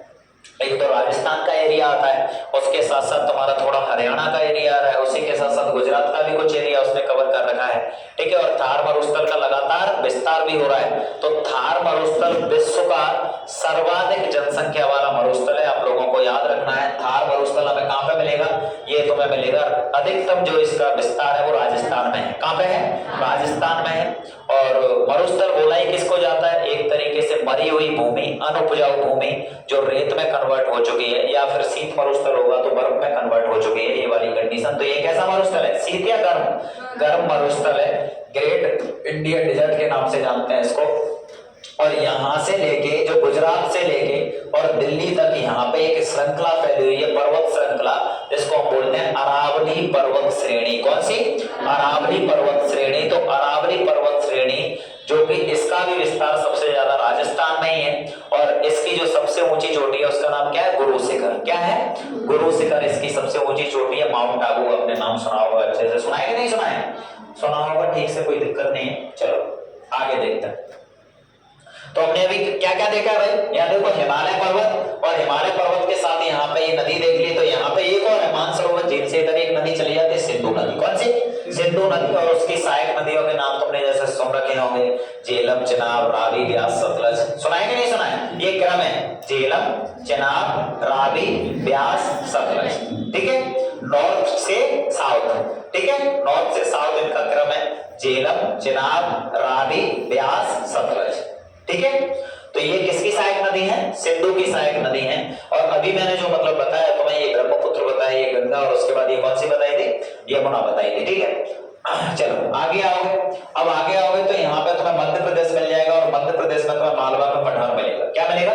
एक तो राजस्थान का एरिया आता है, उसके साथ साथ तुम्हारा थोड़ा हरियाणा का एरिया आ रहा है, उसी के साथ साथ गुजरात का भी कुछ एरिया उसने कवर कर रखा है, ठीक है। और थार मरुस्थल का लगातार विस्तार भी हो रहा है। तो थार मरुस्थल विश्व का सर्वाधिक जनसंख्या वाला मरुस्थल है, आप लोगों को याद रखना है। थार मरुस्थल हमें कहाँ पे मिलेगा? ये तुम्हें मिलेगा, अधिकतम जो इसका विस्तार है वो राजस्थान में है। कहाँ पे है? राजस्थान में है। और मरुस्थल बोला ही किसको जाता है? एक तरीके से मरी हुई भूमि, अनुपजाऊ भूमि जो रेत में कन्वर्ट हो चुकी है, या फिर शीत मरुस्थल होगा तो बर्फ में कन्वर्ट हो चुकी है, ये वाली कंडीशन। तो ये कैसा मरुस्थल है? शीत या गर्म? गर्म मरुस्थल है। ग्रेट इंडियन डेजर्ट के नाम से जानते हैं इसको। और यहाँ से लेके, जो गुजरात से लेके और दिल्ली तक, यहाँ पे एक श्रृंखला फैली हुई है, पर्वत श्रृंखला, जिसको हम बोलते हैं अरावली पर्वत श्रेणी। कौन सी? अरावली पर्वत श्रेणी। तो अरावली पर्वत श्रेणी, जो कि इसका भी विस्तार सबसे ज्यादा राजस्थान में ही है, और इसकी जो सबसे ऊंची चोटी है उसका नाम क्या है? गुरु शिखर। क्या है? गुरु शिखर इसकी सबसे ऊंची चोटी है। माउंट आबू आपने नाम सुना होगा, अच्छे से सुना है कि नहीं सुना है? सुना होगा, ठीक से, कोई दिक्कत नहीं है। चलो आगे देखते हैं। तो हमने अभी क्या क्या देखा है भाई? यहाँ देखो हिमालय पर्वत, और हिमालय पर्वत के साथ यहाँ पे ये नदी देख ली। तो यहाँ पे एक और है मानसरोवर झील से इधर एक नदी चली जाती है, सिंधु नदी। कौन सी? सिंधु नदी। और उसकी सहायक नदियों के नाम तुमने जैसे सुन रखे होंगे, झेलम, चिनाब, रावी, ब्यास, सतलज। सुना है कि नहीं सुना है? ये क्रम है, झेलम, चिनाब, रावी, ब्यास, सतलज, ठीक है, नॉर्थ से साउथ, ठीक है, नॉर्थ से साउथ इनका क्रम है, झेलम, चिनाब, रावी, ब्यास, सतलज, ठीक है। तो ये किसकी सहायक नदी है? सिंधु की सहायक नदी है। और अभी मैंने जो मतलब बताया तुम्हें, ये ब्रह्मपुत्र बताया, ये गंगा, और उसके बाद ये कौन सी बताई थी? यमुना बताई थी, ठीक है। चलो आगे आओगे। अब आगे आओगे तो यहाँ पे तुम्हें मध्य प्रदेश मिल जाएगा, और मध्य प्रदेश में तुम्हें मालवा का पठार मिलेगा। क्या मिलेगा?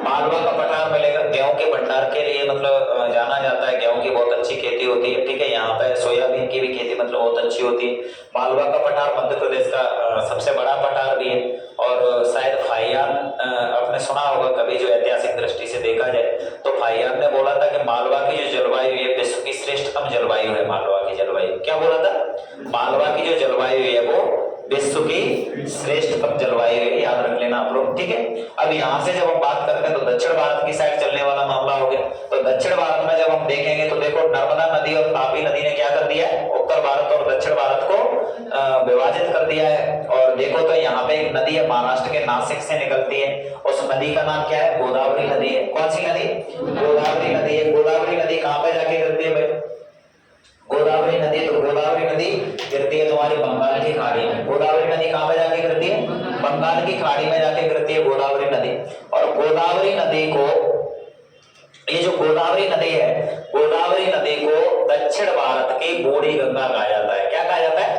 मालवा का पठार मिलेगा। गेहूं के भंडार के लिए मतलब जाना जाता है, गेहूं की बहुत अच्छी खेती होती है, ठीक है। यहाँ पे सोयाबीन की भी खेती मतलब बहुत अच्छी होती है। मालवा का पठार मध्य प्रदेश का सबसे बड़ा पठार भी है। और शायद फाहियान आपने सुना होगा कभी, जो ऐतिहासिक दृष्टि से देखा जाए तो फाहियान ने बोला था कि मालवा की जो जलवायु है विश्व की श्रेष्ठतम जलवायु है। मालवा की जलवायु, क्या बोला था? मालवा की जो जलवायु है वो विश्व की श्रेष्ठतम जलवायु है, याद रख लेना आप लोग, ठीक है। अब यहाँ से जब हम बात करते हैं तो दक्षिण भारत की साइड चलने वाला मामला हो गया। तो दक्षिण भारत में जब हम देखेंगे तो देखो नर्मदा नदी और तापी नदी ने क्या कर दिया है? उत्तर भारत और दक्षिण भारत को विभाजित कर दिया है। और देखो तो यहाँ पे एक नदी है महाराष्ट्र के नासिक से निकलती है, उस नदी का नाम क्या है? गोदावरी नदी है। कौन सी नदी? गोदावरी नदी है। गोदावरी नदी कहाँ पे जाके गिरती है भाई? गोदावरी नदी, तो गोदावरी नदी गिरती है तुम्हारी बंगाल की खाड़ी में। गोदावरी नदी कहाँ पे जाके गिरती है? बंगाल की खाड़ी में जाके गिरती है गोदावरी नदी। और गोदावरी नदी को, ये जो गोदावरी नदी है, गोदावरी नदी को दक्षिण भारत की बूढ़ी गंगा कहा जाता है। क्या कहा जाता है?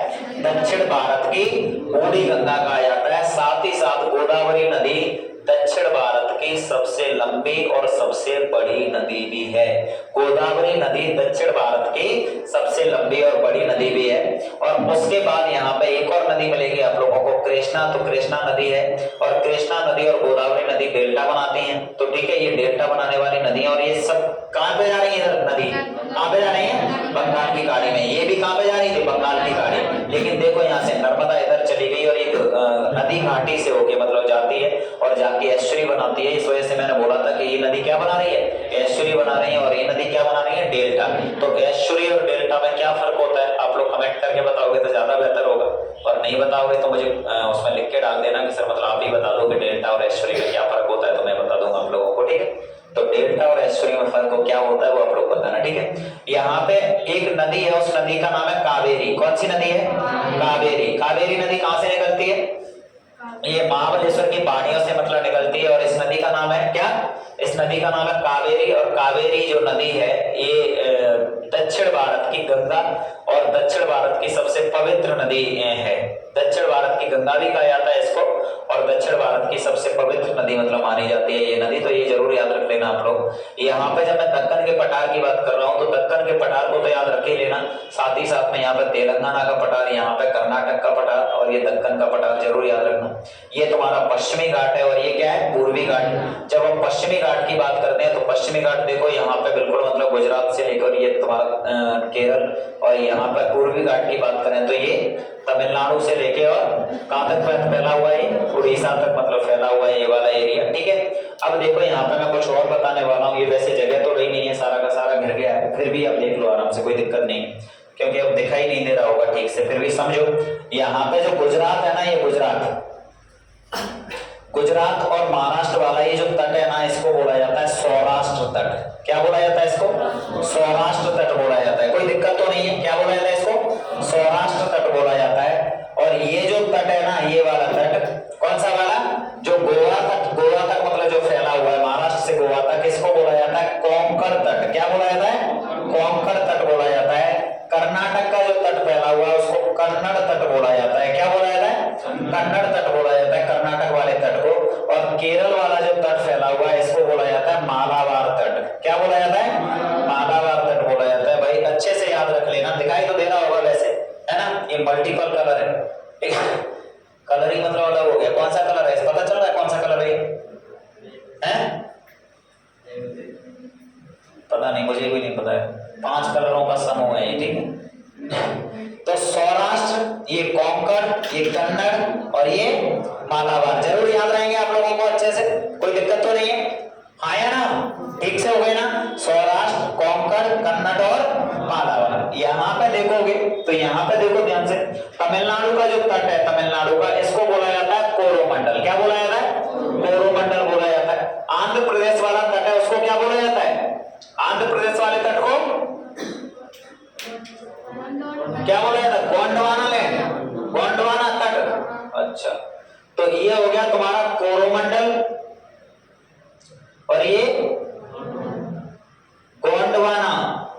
दक्षिण भारत की बूढ़ी गंगा कहा जाता है। साथ ही साथ गोदावरी नदी दक्षिण भारत की सबसे लंबी और सबसे बड़ी नदी भी है। गोदावरी नदी दक्षिण भारत की सबसे लंबी और बड़ी नदी भी है। और उसके बाद यहाँ पे एक और नदी मिलेगी आप लोगों को, कृष्णा। तो कृष्णा नदी है, और कृष्णा नदी और गोदावरी नदी डेल्टा बनाती हैं। तो ठीक है, ये डेल्टा बनाने वाली नदी है। और ये सब कहाँ पे जा रही है? नदी कहाँ पे जा रही है? बंगाल की खाड़ी में। ये भी कहाँ पे जा रही थी? बंगाल की खाड़ी। लेकिन देखो यहाँ से नर्मदा इधर चली गई और एक नदी घाटी से होके मतलब जाती है और जाके एस्चुरी बनाती है। इस वजह से मैंने बोला था कि ये नदी क्या बना रही है, एस्चुरी बना रही है, और ये नदी क्या बना रही है, डेल्टा। तो एस्चुरी और डेल्टा में क्या फर्क होता है, आप लोग कमेंट करके बताओगे तो ज्यादा बेहतर होगा, और नहीं बताओगे तो मुझे उसमें लिख के डाल देना कि सर मतलब आप ही बता दो कि डेल्टा और एस्चुरी में क्या फर्क होता है, तो मैं बता दूंगा आप लोगों को, ठीक है। तो डेल्टा और एस्चुरी में फर्क को क्या होता है वो आप लोग बताना, ठीक है। यहाँ पे एक नदी है, उस नदी का नाम है कावेरी। कौन सी नदी है, कावेरी। कावेरी नदी कहां से निकलती है, ये महाबलेश्वर की पहाड़ियों से मतलब निकलती है, और इस नदी का नाम है क्या, इस नदी का नाम है कावेरी। और कावेरी जो नदी है ये दक्षिण भारत की गंगा और दक्षिण भारत की सबसे पवित्र नदी है। दक्षिण भारत की गंगा भी कहा जाता है इसको, और दक्षिण भारत की सबसे पवित्र नदी मतलब मानी जाती है ये नदी। तो ये जरूर याद रख लेना आप लोग। यहाँ पे जब मैं दक्कन के पठार की बात कर रहा हूँ तो दक्कन के पठार को तो याद रख ही लेना, साथ ही साथ में यहाँ पे तेलंगाना का पठार, यहाँ पे कर्नाटक का पठार, और ये दक्कन का पठार जरूर याद रखना। ये तुम्हारा पश्चिमी घाट है और ये क्या है, पूर्वी घाट। जब हम पश्चिमी घाट की बात करते हैं तो पश्चिमी घाट देखो यहाँ पे बिल्कुल मतलब गुजरात से लेकर ये तुम्हारा केरल, और यहाँ पे पूर्वी घाट की बात करें तो ये तमिलनाडु से लेके और कहां तक फैला हुआ है, उड़ीसा तक मतलब फैला हुआ है ये वाला एरिया, ठीक है। अब देखो यहाँ पे मैं कुछ और बताने वाला हूँ। ये वैसे जगह तो रही नहीं है, सारा का सारा घिर गया है, फिर भी आप देख लो आराम से, कोई दिक्कत नहीं, क्योंकि अब दिखाई नहीं दे रहा होगा ठीक से, फिर भी समझो। यहाँ पे जो गुजरात है ना, ये गुजरात और महाराष्ट्र वाला ये जो तट है ना, इसको बोला जाता है सौराष्ट्र तट। क्या बोला जाता है इसको, सौराष्ट्र तट बोला जाता है। कोई दिक्कत तो नहीं है, क्या बोला जाता है इसको, सौराष्ट्र तट बोला जाता है। और ये जो तट है ना, ये वाला तट, कौन सा वाला, जो गोवा तक मतलब जो फैला हुआ है महाराष्ट्र से गोवा तक, इसको बोला जाता है कोंकण तट। क्या बोला जाता है, कोंकण तट बोला जाता है। कर्नाटक का जो तट फैला हुआ है उसको कन्नड़ तट बोला जाता है। क्या बोला जाता है, कन्नड़ तट बोला जाता है, कर्नाटक वाले तट को। और केरल वाला जो तट फैला हुआ है इसको बोला जाता है मालाबार तट। क्या बोला जाता है, मालाबार तट बोला जाता है। भाई अच्छे से याद रख लेना, दिखाई तो दे रहा होगा वैसे, है ना। ये मल्टीपल कलर है, कलरिंग मतलब अलग हो गया। कौन सा कलर है, पता चल रहा है कौन सा कलर है? पता नहीं, मुझे भी नहीं पता है। 5 कलरों का समूह है ये, ठीक है। तो सौराष्ट्र, ये कोंकण, ये कन्नड़ और ये मालाबार जरूर याद रहेंगे आप लोगों को अच्छे से, कोई दिक्कत तो नहीं है, हाँ या ना, ठीक से हो गए ना। सौराष्ट्र, कोंकण, कन्नड़ और मालाबार। यहाँ पे देखोगे तो यहाँ पे देखो ध्यान से, तमिलनाडु का जो तट है, तमिलनाडु का, इसको बोला जाता है कोरोमंडल। क्या बोला जाता है, कोरोमंडल बोला जाता है। आंध्र प्रदेश वाला तट है उसको क्या बोला जाता है, आंध्र प्रदेश वाले तट को क्या बोला जाता है, गोंडवाना लैंड, गोंडवाना तट। अच्छा, तो ये हो गया तुम्हारा कोरोमंडल और ये गोंडवाना।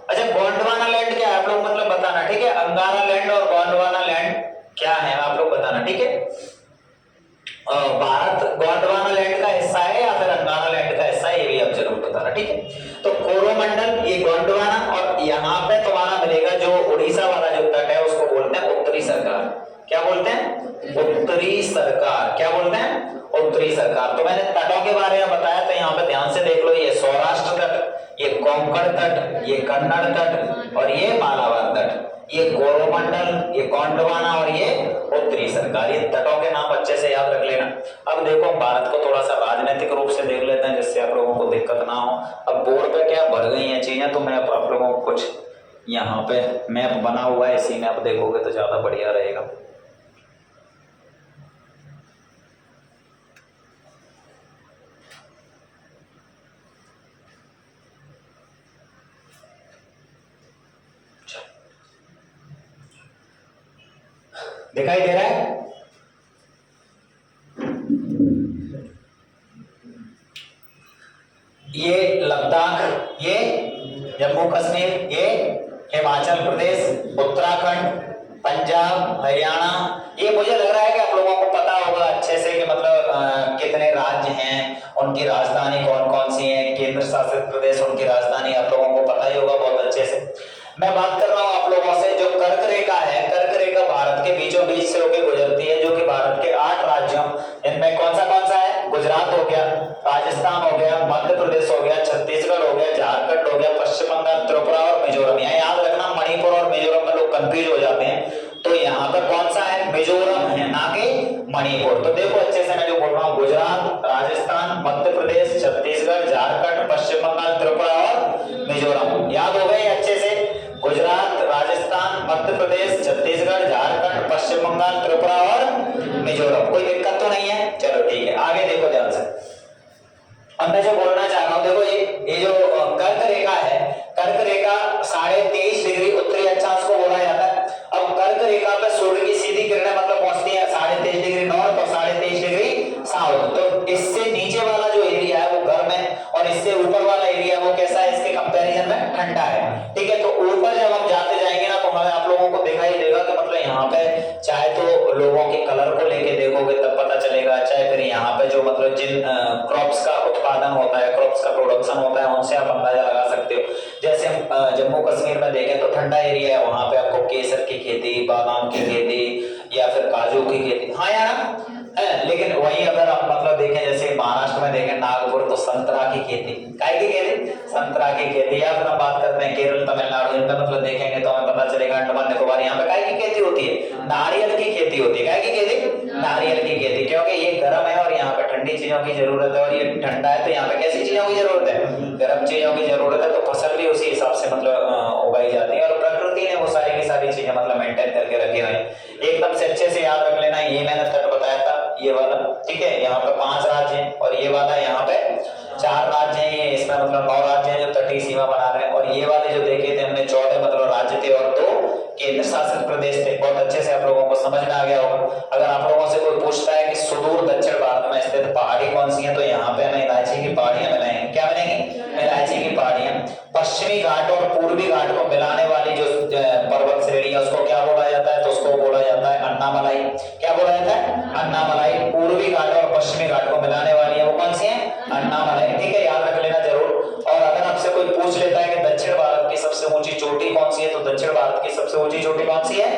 अच्छा, गोंडवाना लैंड क्या है आप लोग मतलब बताना, ठीक है। अंगारा लैंड और गोंडवाना लैंड क्या है आप लोग बताना, ठीक है। भारत गोंडवाना लैंड का हिस्सा है या फिर अंगारा लैंड का हिस्सा है, ये भी आप जरूर बताना, ठीक है। तो कोरोमंडल, ये गोंडवाना, और यहाँ पे तुम्हारा मिलेगा जो उड़ीसा वाला जो तट है उसको बोलते हैं उत्तरी सरकार। क्या बोलते हैं, उत्तरी सरकार। क्या बोलते हैं, उत्तरी सरकार। तो मैंने तटों के बारे में बताया, तो यहाँ पे ध्यान से देख लो, ये सौराष्ट्र तट, ये कोंकण तट, ये कन्नड़ तट और ये मालाबार तट, ये कोरोमंडल, ये गोंडवाना और ये उत्तरी सरकार। ये तटों के नाम अच्छे से याद रख लेना। अब देखो भारत को थोड़ा सा राजनीतिक रूप से देख लेते हैं, जिससे आप लोगों को दिक्कत ना हो। अब बोर्ड पे क्या भर गई हैं चीजें, तो मैं आप लोगों को कुछ यहाँ पे मैप बना हुआ है, इसी में आप देखोगे तो ज्यादा बढ़िया रहेगा। दिखाई दे रहा है, ये लद्दाख, ये जम्मू कश्मीर, ये हिमाचल प्रदेश, उत्तराखंड, पंजाब, हरियाणा। ये मुझे लग रहा है कि आप लोगों को पता होगा अच्छे से कि मतलब कितने राज्य हैं, उनकी राजधानी कौन कौन सी है, केंद्र शासित प्रदेश, उनकी राजधानी आप लोगों को पता ही होगा बहुत अच्छे से। मैं बात कर रहा हूं आप लोगों से, जो कर्क रेखा है, कर्क रेखा भारत के बीचों बीच से होकर गुजरती है, जो कि भारत के 8 राज्यों, इनमें कौन सा है, गुजरात हो गया, राजस्थान हो गया, मध्य प्रदेश हो गया, छत्तीसगढ़ हो गया, झारखंड हो गया, पश्चिम बंगाल, त्रिपुरा और मिजोरम। यहाँ याद रखना, मणिपुर और मिजोरम में लोग कंफ्यूज हो जाते हैं। तो यहाँ पर झारखंड, पश्चिम बंगाल, त्रिपुरा और मिजोरम। याद हो गए अच्छे से? गुजरात, राजस्थान, मध्य प्रदेश, छत्तीसगढ़, झारखंड, पश्चिम बंगाल, त्रिपुरा और मिजोरम। कोई दिक्कत तो नहीं है? चलो ठीक है, आगे देखो ध्यान से। अब मैं जो बोलना चाह रहा हूं, देखो ये जो कर्क रेखा है, कर्क रेखा 23.5 डिग्री उत्तरी अक्षांश को बोला जाता है। अब कर्क रेखा पे सूर्य की सीधी किरणें मतलब पहुंचती है 23.5 डिग्री नॉर्थ और 23.5 डिग्री साउथ। तो इससे नीचे वाला जो एरिया है वो गर्म है और इससे ऊपर वाला एरिया वो कैसा है? इसके कंपैरिजन में ठंडा है। ठीक है, तो ऊपर जब हम जाते जाएंगे ना तो हमें आप लोगों को देखा ही देगा कि मतलब यहाँ पे चाहे तो लोगों के कलर को लेके देखोगे तब पता चलेगा, चाहे फिर यहाँ पे जो मतलब जिन क्रॉप्स का उत्पादन होता है, क्रॉप्स का प्रोडक्शन होता है, उनसे आप अंदाजा लगा सकते हो। जैसे हम जम्मू कश्मीर में देखें तो ठंडा एरिया है, वहां पे आपको केसर की खेती, बादाम की खेती या फिर काजू की खेती, हाँ या ना है। लेकिन वहीं अगर आप मतलब देखें जैसे महाराष्ट्र में देखें नागपुर, तो संतरा की खेती, काय की खेती? संतरा की खेती। या फिर हम बात करते हैं केरल, तमिलनाडु, इनमें मतलब देखेंगे तो हमें पता चलेगा अंडमान निकोबार, यहाँ पे काय की खेती होती है? नारियल की खेती होती है। काय की खेती? नारियल की खेती। क्योंकि ये गर्म है और यहाँ पे ठंडी चीजों की जरूरत है, और ये ठंडा है तो यहाँ पे कैसी चीजों की जरूरत है? गर्म चीजों की जरूरत है। तो फसल भी उसी हिसाब से मतलब उगाई जाती है और प्रकृति ने वो सारी की सारी चीजें मतलब मेंटेन करके रखी हुई है। एकदम से अच्छे से याद रख लेना। ये मैंने तट बताया था, ये वाला, ठीक है। यहाँ पे 5 राज्य हैं और ये वाला यहाँ पे 4 राज्य हैं। ये इसमें मतलब 9 राज्य हैं जो तटीय सीमा बना रहे हैं। और ये वाले जो देखे थे हमने 14 मतलब राज्य थे और 2 केंद्र शासित प्रदेश थे। बहुत अच्छे से आप लोगों को समझ में आ गया होगा। अगर आप लोगों से कोई पूछता है कि सुदूर दक्षिण भारत में स्थित पहाड़ी कौन सी है, तो यहाँ पे हमें इलायची की पहाड़ियां मिलेंगी। क्या मिलेंगी? इलायची की पहाड़ियां। पश्चिमी घाट और पूर्वी घाट को मिलाने वाली जो पर्वत श्रेणी है उसको क्या बोला जाता है? तो उसको बोला जाता है अन्नामलाई। क्या बोला जाता है? अन्नामलाई। पूर्वी घाट और पश्चिमी घाट को मिलाने वाली है वो कौन सी है? अन्नामलाई। ठीक है, याद रख लेना जरूर। और अगर आपसे कोई पूछ लेता है कि दक्षिण भारत की सबसे ऊंची चोटी कौन सी है, तो दक्षिण भारत की सबसे ऊंची चोटी कौन सी है?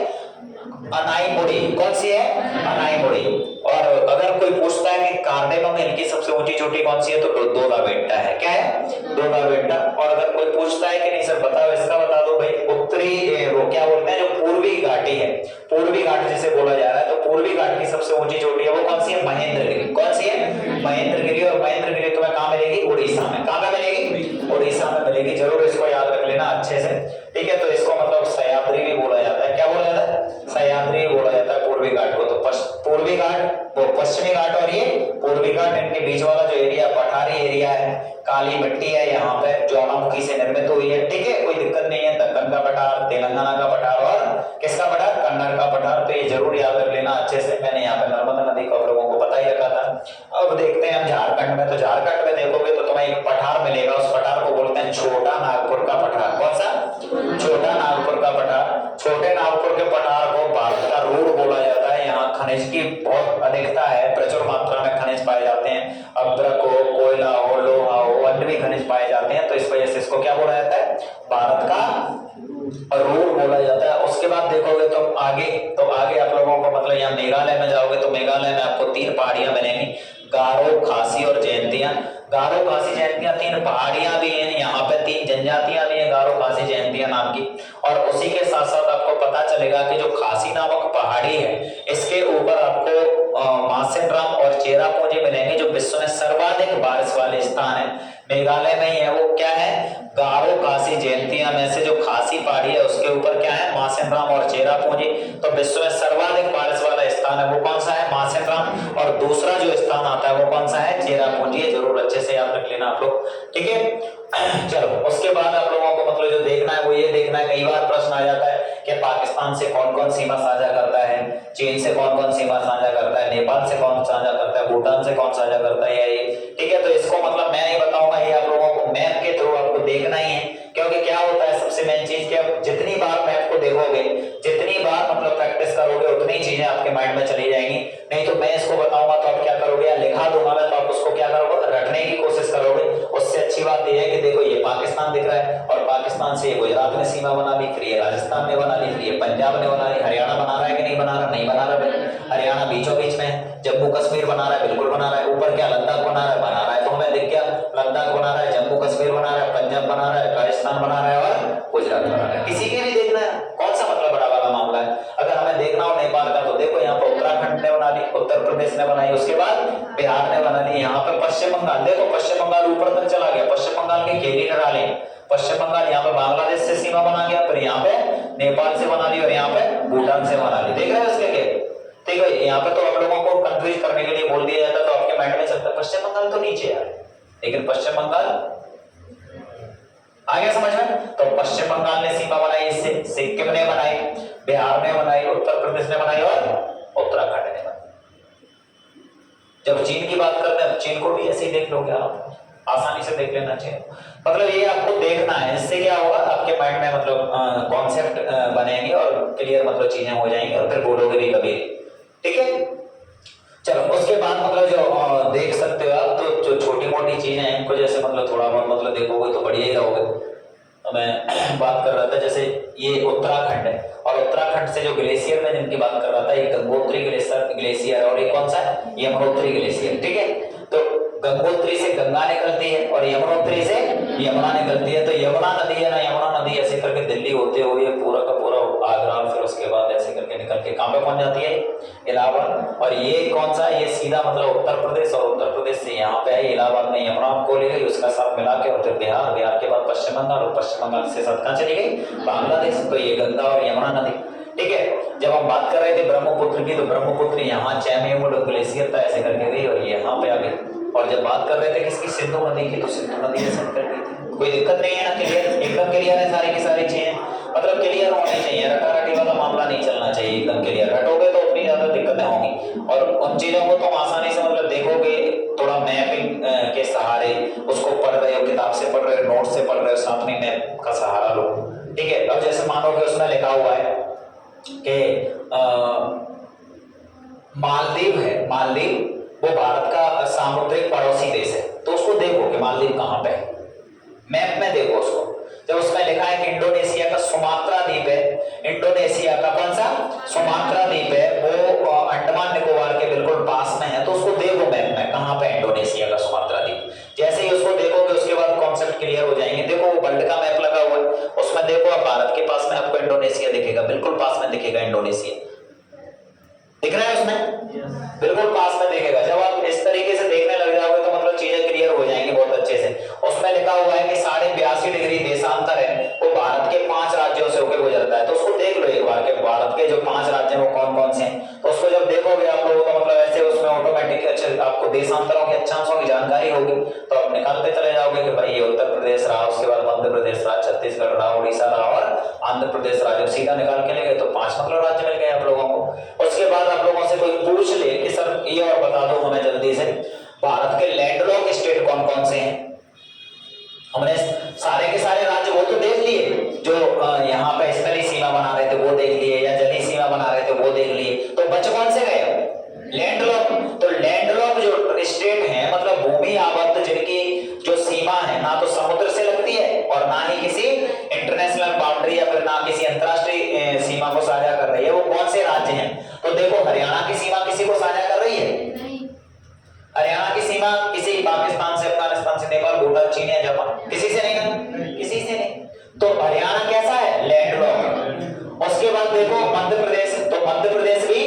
अनाईमुड़ी। कौन सी है? अनाईमुड़ी। और अगर कोई पूछता है कि कार्डेनम हिल की सबसे ऊंची चोटी कौन सी है, तो दोदा बेट्टा है। क्या है? दोदा बेट्टा। और अगर कोई पूछता है कि नहीं सर बताओ इसका बता दो भाई, उत्तरी वो क्या बोलते हैं जो पूर्वी घाटी है, पूर्वी घाट जिसे बोला जा रहा है, तो पूर्वी घाट की सबसे ऊंची चोटी है वो कौन सी है? महेंद्रगिरी। कौन सी है? महेंद्रगिरी। और महेंद्रगिरी तुम्हें कहां मिलेगी? उड़ीसा में। कहां पे मिलेगी? उड़ीसा में मिलेगी। जरूर इसको याद रख लेना अच्छे से। ठीक है, तो इसको मतलब सह्याद्री भी बोला जाता है। क्या बोला जाता है? सह्याद्री बोला जाता है पूर्वी घाट को। तो पूर्वी घाट वो पश्चिमी घाट और ये पूर्वी घाट, इनके बीच वाला जो एरिया पठारी एरिया है, काली मिट्टी है यहाँ पे, ज्वालामुखी से निर्मित हुई है। ठीक है, कोई दिक्कत नहीं है। दक्कन का पठार, तेलंगाना का पठार और किसका पठार? कन्नड़ का पठार। तो ये जरूर याद रख लेना अच्छे से। मैंने यहाँ पे नर्मदा नदी को आप लोगों को बता ही रखा था। अब देखते हैं हम झारखंड में। तो झारखंड में देखोगे तो तुम्हें एक पठार मिलेगा, उस पठार को बोलते हैं छोटा नागपुर का पठार। कौन सा? छोटा नागपुर का पठार। छोटे नागपुर के पठार को भारत का रूर बोला जाता है। यहाँ खनिज की बहुत अधिकता है, प्रचुर मात्रा में खनिज पाए जाते हैं। अभ्रक हो, कोयला हो, लोहा हो, अन्य भी खनिज पाए जाते हैं। तो इस वजह से इसको क्या बोला जाता है? भारत का रूर बोला जाता है। उसके बाद देखोगे तो आगे आप लोगों को मतलब यहाँ मेघालय में जाओगे तो मेघालय में आपको 3 पहाड़ियां मिलेंगी, गारो, खासी और जयंतियां। गारो, खासी, जयंतियां 3 पहाड़ियां भी हैं। यहाँ पे 3 जनजातियां भी हैं, गारो, खासी, जयंतियां नाम की। और उसी के साथ साथ आपको पता चलेगा कि जो खासी नामक पहाड़ी है, इसके ऊपर आपको मासेनराम और चेरापूंजी मिलेंगे, जो विश्व में सर्वाधिक बारिश वाले स्थान है। मेघालय में ही है। वो क्या है? गारो, खासी, जयंतियां में से जो खासी पहाड़ी है उसके ऊपर क्या है? मासेनराम और चेरापूंजी। तो विश्व में सर्वाधिक बारिश वाला स्थान है वो कौन सा है? मासेनराम। और दूसरा जो स्थान आता है वो कौन सा है? चेरापूंजी। जरूर अच्छे से याद रख लेना आप लोग। ठीक है, चलो उसके बाद आप लोगों को मतलब जो देखना है वो ये देखना है, कई बार प्रश्न आ जाता है कि पाकिस्तान से कौन कौन सीमा साझा करता है, चीन से कौन कौन सीमा साझा करता है, नेपाल से कौन साझा करता है, भूटान से कौन साझा करता है, ये। ठीक है, तो इसको मतलब मैं नहीं बताऊंगा, ये आप लोगों को मैप के थ्रू आपको देखना ही है। क्योंकि क्या होता है सबसे मेन चीज, कि जितनी बार मैप को देखोगे, जितनी बार मतलब प्रैक्टिस करोगे, उतनी चीजें आपके माइंड में चली जाएंगी। नहीं तो मैं इसको बताऊंगा तो आप क्या करोगे, या लिखा दूंगा मैं तो आप उसको क्या करोगे? रटने की कोशिश करोगे। उससे अच्छी बात यह है कि देखो ये पाकिस्तान दिख रहा है और पाकिस्तान से गुजरात ने सीमा बना ली, फिर ये राजस्थान ने बना ली, फिर ये पंजाब ने बना ली, हरियाणा बना रहा है कि नहीं बना रहा? नहीं बना रहा। हरियाणा बीचों बीच में है। जम्मू कश्मीर बना रहा है, बिल्कुल बना रहा है। ऊपर क्या लद्दाख बना रहा है? बना रहा है। तो हमें दिख गया, लद्दाख बना रहा है, जम्मू कश्मीर बना रहा है, पंजाब बना रहा है, राजस्थान बना रहा है और गुजरात बना रहा है। किसी के भी देखना है, कौन सा मतलब बड़ा वाला मामला है। अगर हमें देखना हो नेपाल का तो देखो यहाँ पर उत्तराखंड उत्तराखंड ने बना ली, उत्तर प्रदेश ने बनाई, उसके बाद बिहार ने बना ली। यहाँ पे पश्चिम बंगाल, देखो पश्चिम बंगाल ऊपर तक चला गया, पश्चिम बंगाल के केली न डाले, पश्चिम बंगाल यहाँ पे बांग्लादेश से सीमा बना गया, फिर यहाँ पे नेपाल से बना ली और यहाँ पे भूटान से बना ली। देख रहे हो इसके के? ठीक है, यहाँ पे तो आप लोगों को कंफ्यूज करने के लिए बोल दिया जाता तो आपके माइंड में चलता पश्चिम बंगाल तो नीचे है, लेकिन पश्चिम बंगाल आ गया समझ में। तो पश्चिम बंगाल ने सीमा बनाई, इससे सिक्किम ने बनाई, बिहार ने बनाई, उत्तर प्रदेश ने बनाई और उत्तराखंड ने बनाई। जब चीन की बात करते हैं चीन को भी ऐसे ही देख लोगे आप, आसानी से देख लेना चाहिए। मतलब ये आपको देखना है, इससे क्या होगा आपके माइंड में मतलब कॉन्सेप्ट बनेंगे और क्लियर मतलब चीजें हो जाएंगी और फिर बोलोगे भी कभी। ठीक है, चलो उसके बाद मतलब जो देख सकते हो आप, तो जो छोटी मोटी चीजें हैं इनको जैसे मतलब थोड़ा बहुत मतलब देखोगे तो बढ़िया ही रहोगे। तो मैं बात कर रहा था जैसे ये उत्तराखंड है और उत्तराखंड से जो ग्लेशियर में जिनकी बात कर रहा था, ये गंगोत्री ग्लेशियर और ये कौन सा है, यमुनोत्री ग्लेशियर। ठीक है, तो गंगोत्री से गंगा निकलती है और यमुनोत्री से यमुना निकलती है। तो यमुना नदी है ना, यमुना नदी ऐसे करके दिल्ली होते हुए पूरा का पूरा आगरा, फिर उसके बाद ऐसे करके निकल के कहां पे पहुंच जाती है, इलाहाबाद। और ये कौन सा, ये सीधा मतलब उत्तर प्रदेश, और उत्तर प्रदेश से यहाँ पे है इलाहाबाद में यमुना को ले गई, उसका साथ मिला के और फिर बिहार, बिहार के बाद पश्चिम बंगाल और पश्चिम बंगाल से साथ कहां चली गई, बांग्लादेश। तो ये गंगा और यमुना नदी। ठीक है, जब हम बात कर रहे थे ब्रह्मपुत्र की, तो ब्रह्मपुत्र यहाँ चैमयूर ग्लेशियर था ऐसे करके गई और यहाँ पे आ गई। और जब बात कर रहे थे किसकी, सिंधु नदी की, तो सिंधु नदी ऐसे कर गई थी। कोई दिक्कत नहीं है ना, क्लियर, एकदम क्लियर है सारी की सारी चीजें, मतलब क्लियर होनी चाहिए, रटारटी वाला मामला नहीं चलना चाहिए, एकदम क्लियर। रटोगे तो उतनी ज्यादा दिक्कतें होंगी और उन चीजों को तुम आसानी से मतलब देखोगे, थोड़ा मैपिंग के सहारे उसको पढ़ रहे हो, किताब से पढ़ रहे हो, नोट से पढ़ रहे हो, साथ में मैप का सहारा लो। ठीक है, अब जैसे मानो कि उसमें लिखा हुआ है कि मालदीव है, मालदीव वो भारत का सामुद्रिक पड़ोसी देश है, तो उसको देखो कि मालदीव कहां पे है, मैप में देखो उसको। जब उसमें लिखा है कि इंडोनेशिया का सुमात्रा द्वीप है, इंडोनेशिया का कौन सा, सुमात्रा द्वीप है, वो अंडमान निकोबार के बिल्कुल पास में है, तो उसको देखो मैप में कहां पे इंडोनेशिया का सुमात्रा द्वीप। जैसे ही उसको देखोगे उसके बाद कॉन्सेप्ट क्लियर हो जाएंगे। देखो वो वर्ल्ड का मैप लगा हुआ है, उसमें देखो आप भारत के पास में आपको इंडोनेशिया दिखेगा, बिल्कुल पास में दिखेगा इंडोनेशिया, दिख रहा है उसमें, बिल्कुल पास में दिखेगा। जब आप इस तरीके से देखने लग जाओगे तो मतलब चीजें क्लियर हो जाएंगी बहुत अच्छे से। उसमें लिखा हुआ है कि 82.5 डिग्री देशांतर है, वो भारत के 5 राज्यों से होकर गुजरता है। तो उसको देख लो एक बार के भारत के जो 5 राज्य हैं वो कौन कौन से हैं। तो उसको जब देखोगे आप लोगों को मतलब ऐसे उसमें ऑटोमेटिक अच्छे आपको देशांतरों के अक्षांशों की जानकारी होगी, तो आप निकालते चले जाओगे कि भाई ये उत्तर प्रदेश रहा, उसके बाद मध्य प्रदेश रहा, छत्तीसगढ़ रहा, उड़ीसा रहा और आंध्र प्रदेश रहा। जब सीधा निकाल के ले गए तो 5 मतलब राज्य मिल गए आप लोगों को। उसके बाद आप लोगों से कोई पूछ ले कि सर ये और बता दो हमें जल्दी से, भारत के लैंडलॉक स्टेट कौन कौन से हैं। हमने सारे के सारे राज्य वो तो देख लिए, जो यहाँ पे स्थलीय सीमा बना रहे थे वो देख लिए, या जलीय सीमा बना रहे थे वो देख लिए, तो बच कौन से गए, लैंडलॉक। तो लैंडलॉक जो स्टेट हैं मतलब भूमि आबद्ध, जिनकी जो सीमा है ना तो समुद्र से लगती है और ना ही किसी इंटरनेशनल बाउंड्री या फिर ना किसी अंतरराष्ट्रीय सीमा को साझा कर रही है, वो कौन से राज्य हैं। तो देखो हरियाणा की सीमा किसी को साझा कर रही है, हरियाणा की सीमा किसी पाकिस्तान से, अफगानिस्तान से, नेपाल, भूटान, चीन या जापान, किसी से नहीं, किसी से नहीं। तो हरियाणा कैसा है, लैंडलॉक। उसके बाद देखो मध्य प्रदेश, तो मध्य प्रदेश भी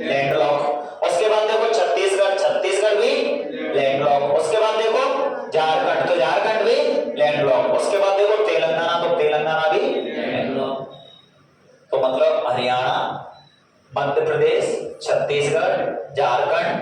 लैंडलॉक। उसके बाद देखो छत्तीसगढ़, छत्तीसगढ़ भी लैंडलॉक। उसके बाद देखो झारखंड, तो झारखंड भी लैंडलॉक। उसके बाद देखो तेलंगाना, तो तेलंगाना भी लैंडलॉक। तो मतलब हरियाणा, मध्य प्रदेश, छत्तीसगढ़, झारखंड,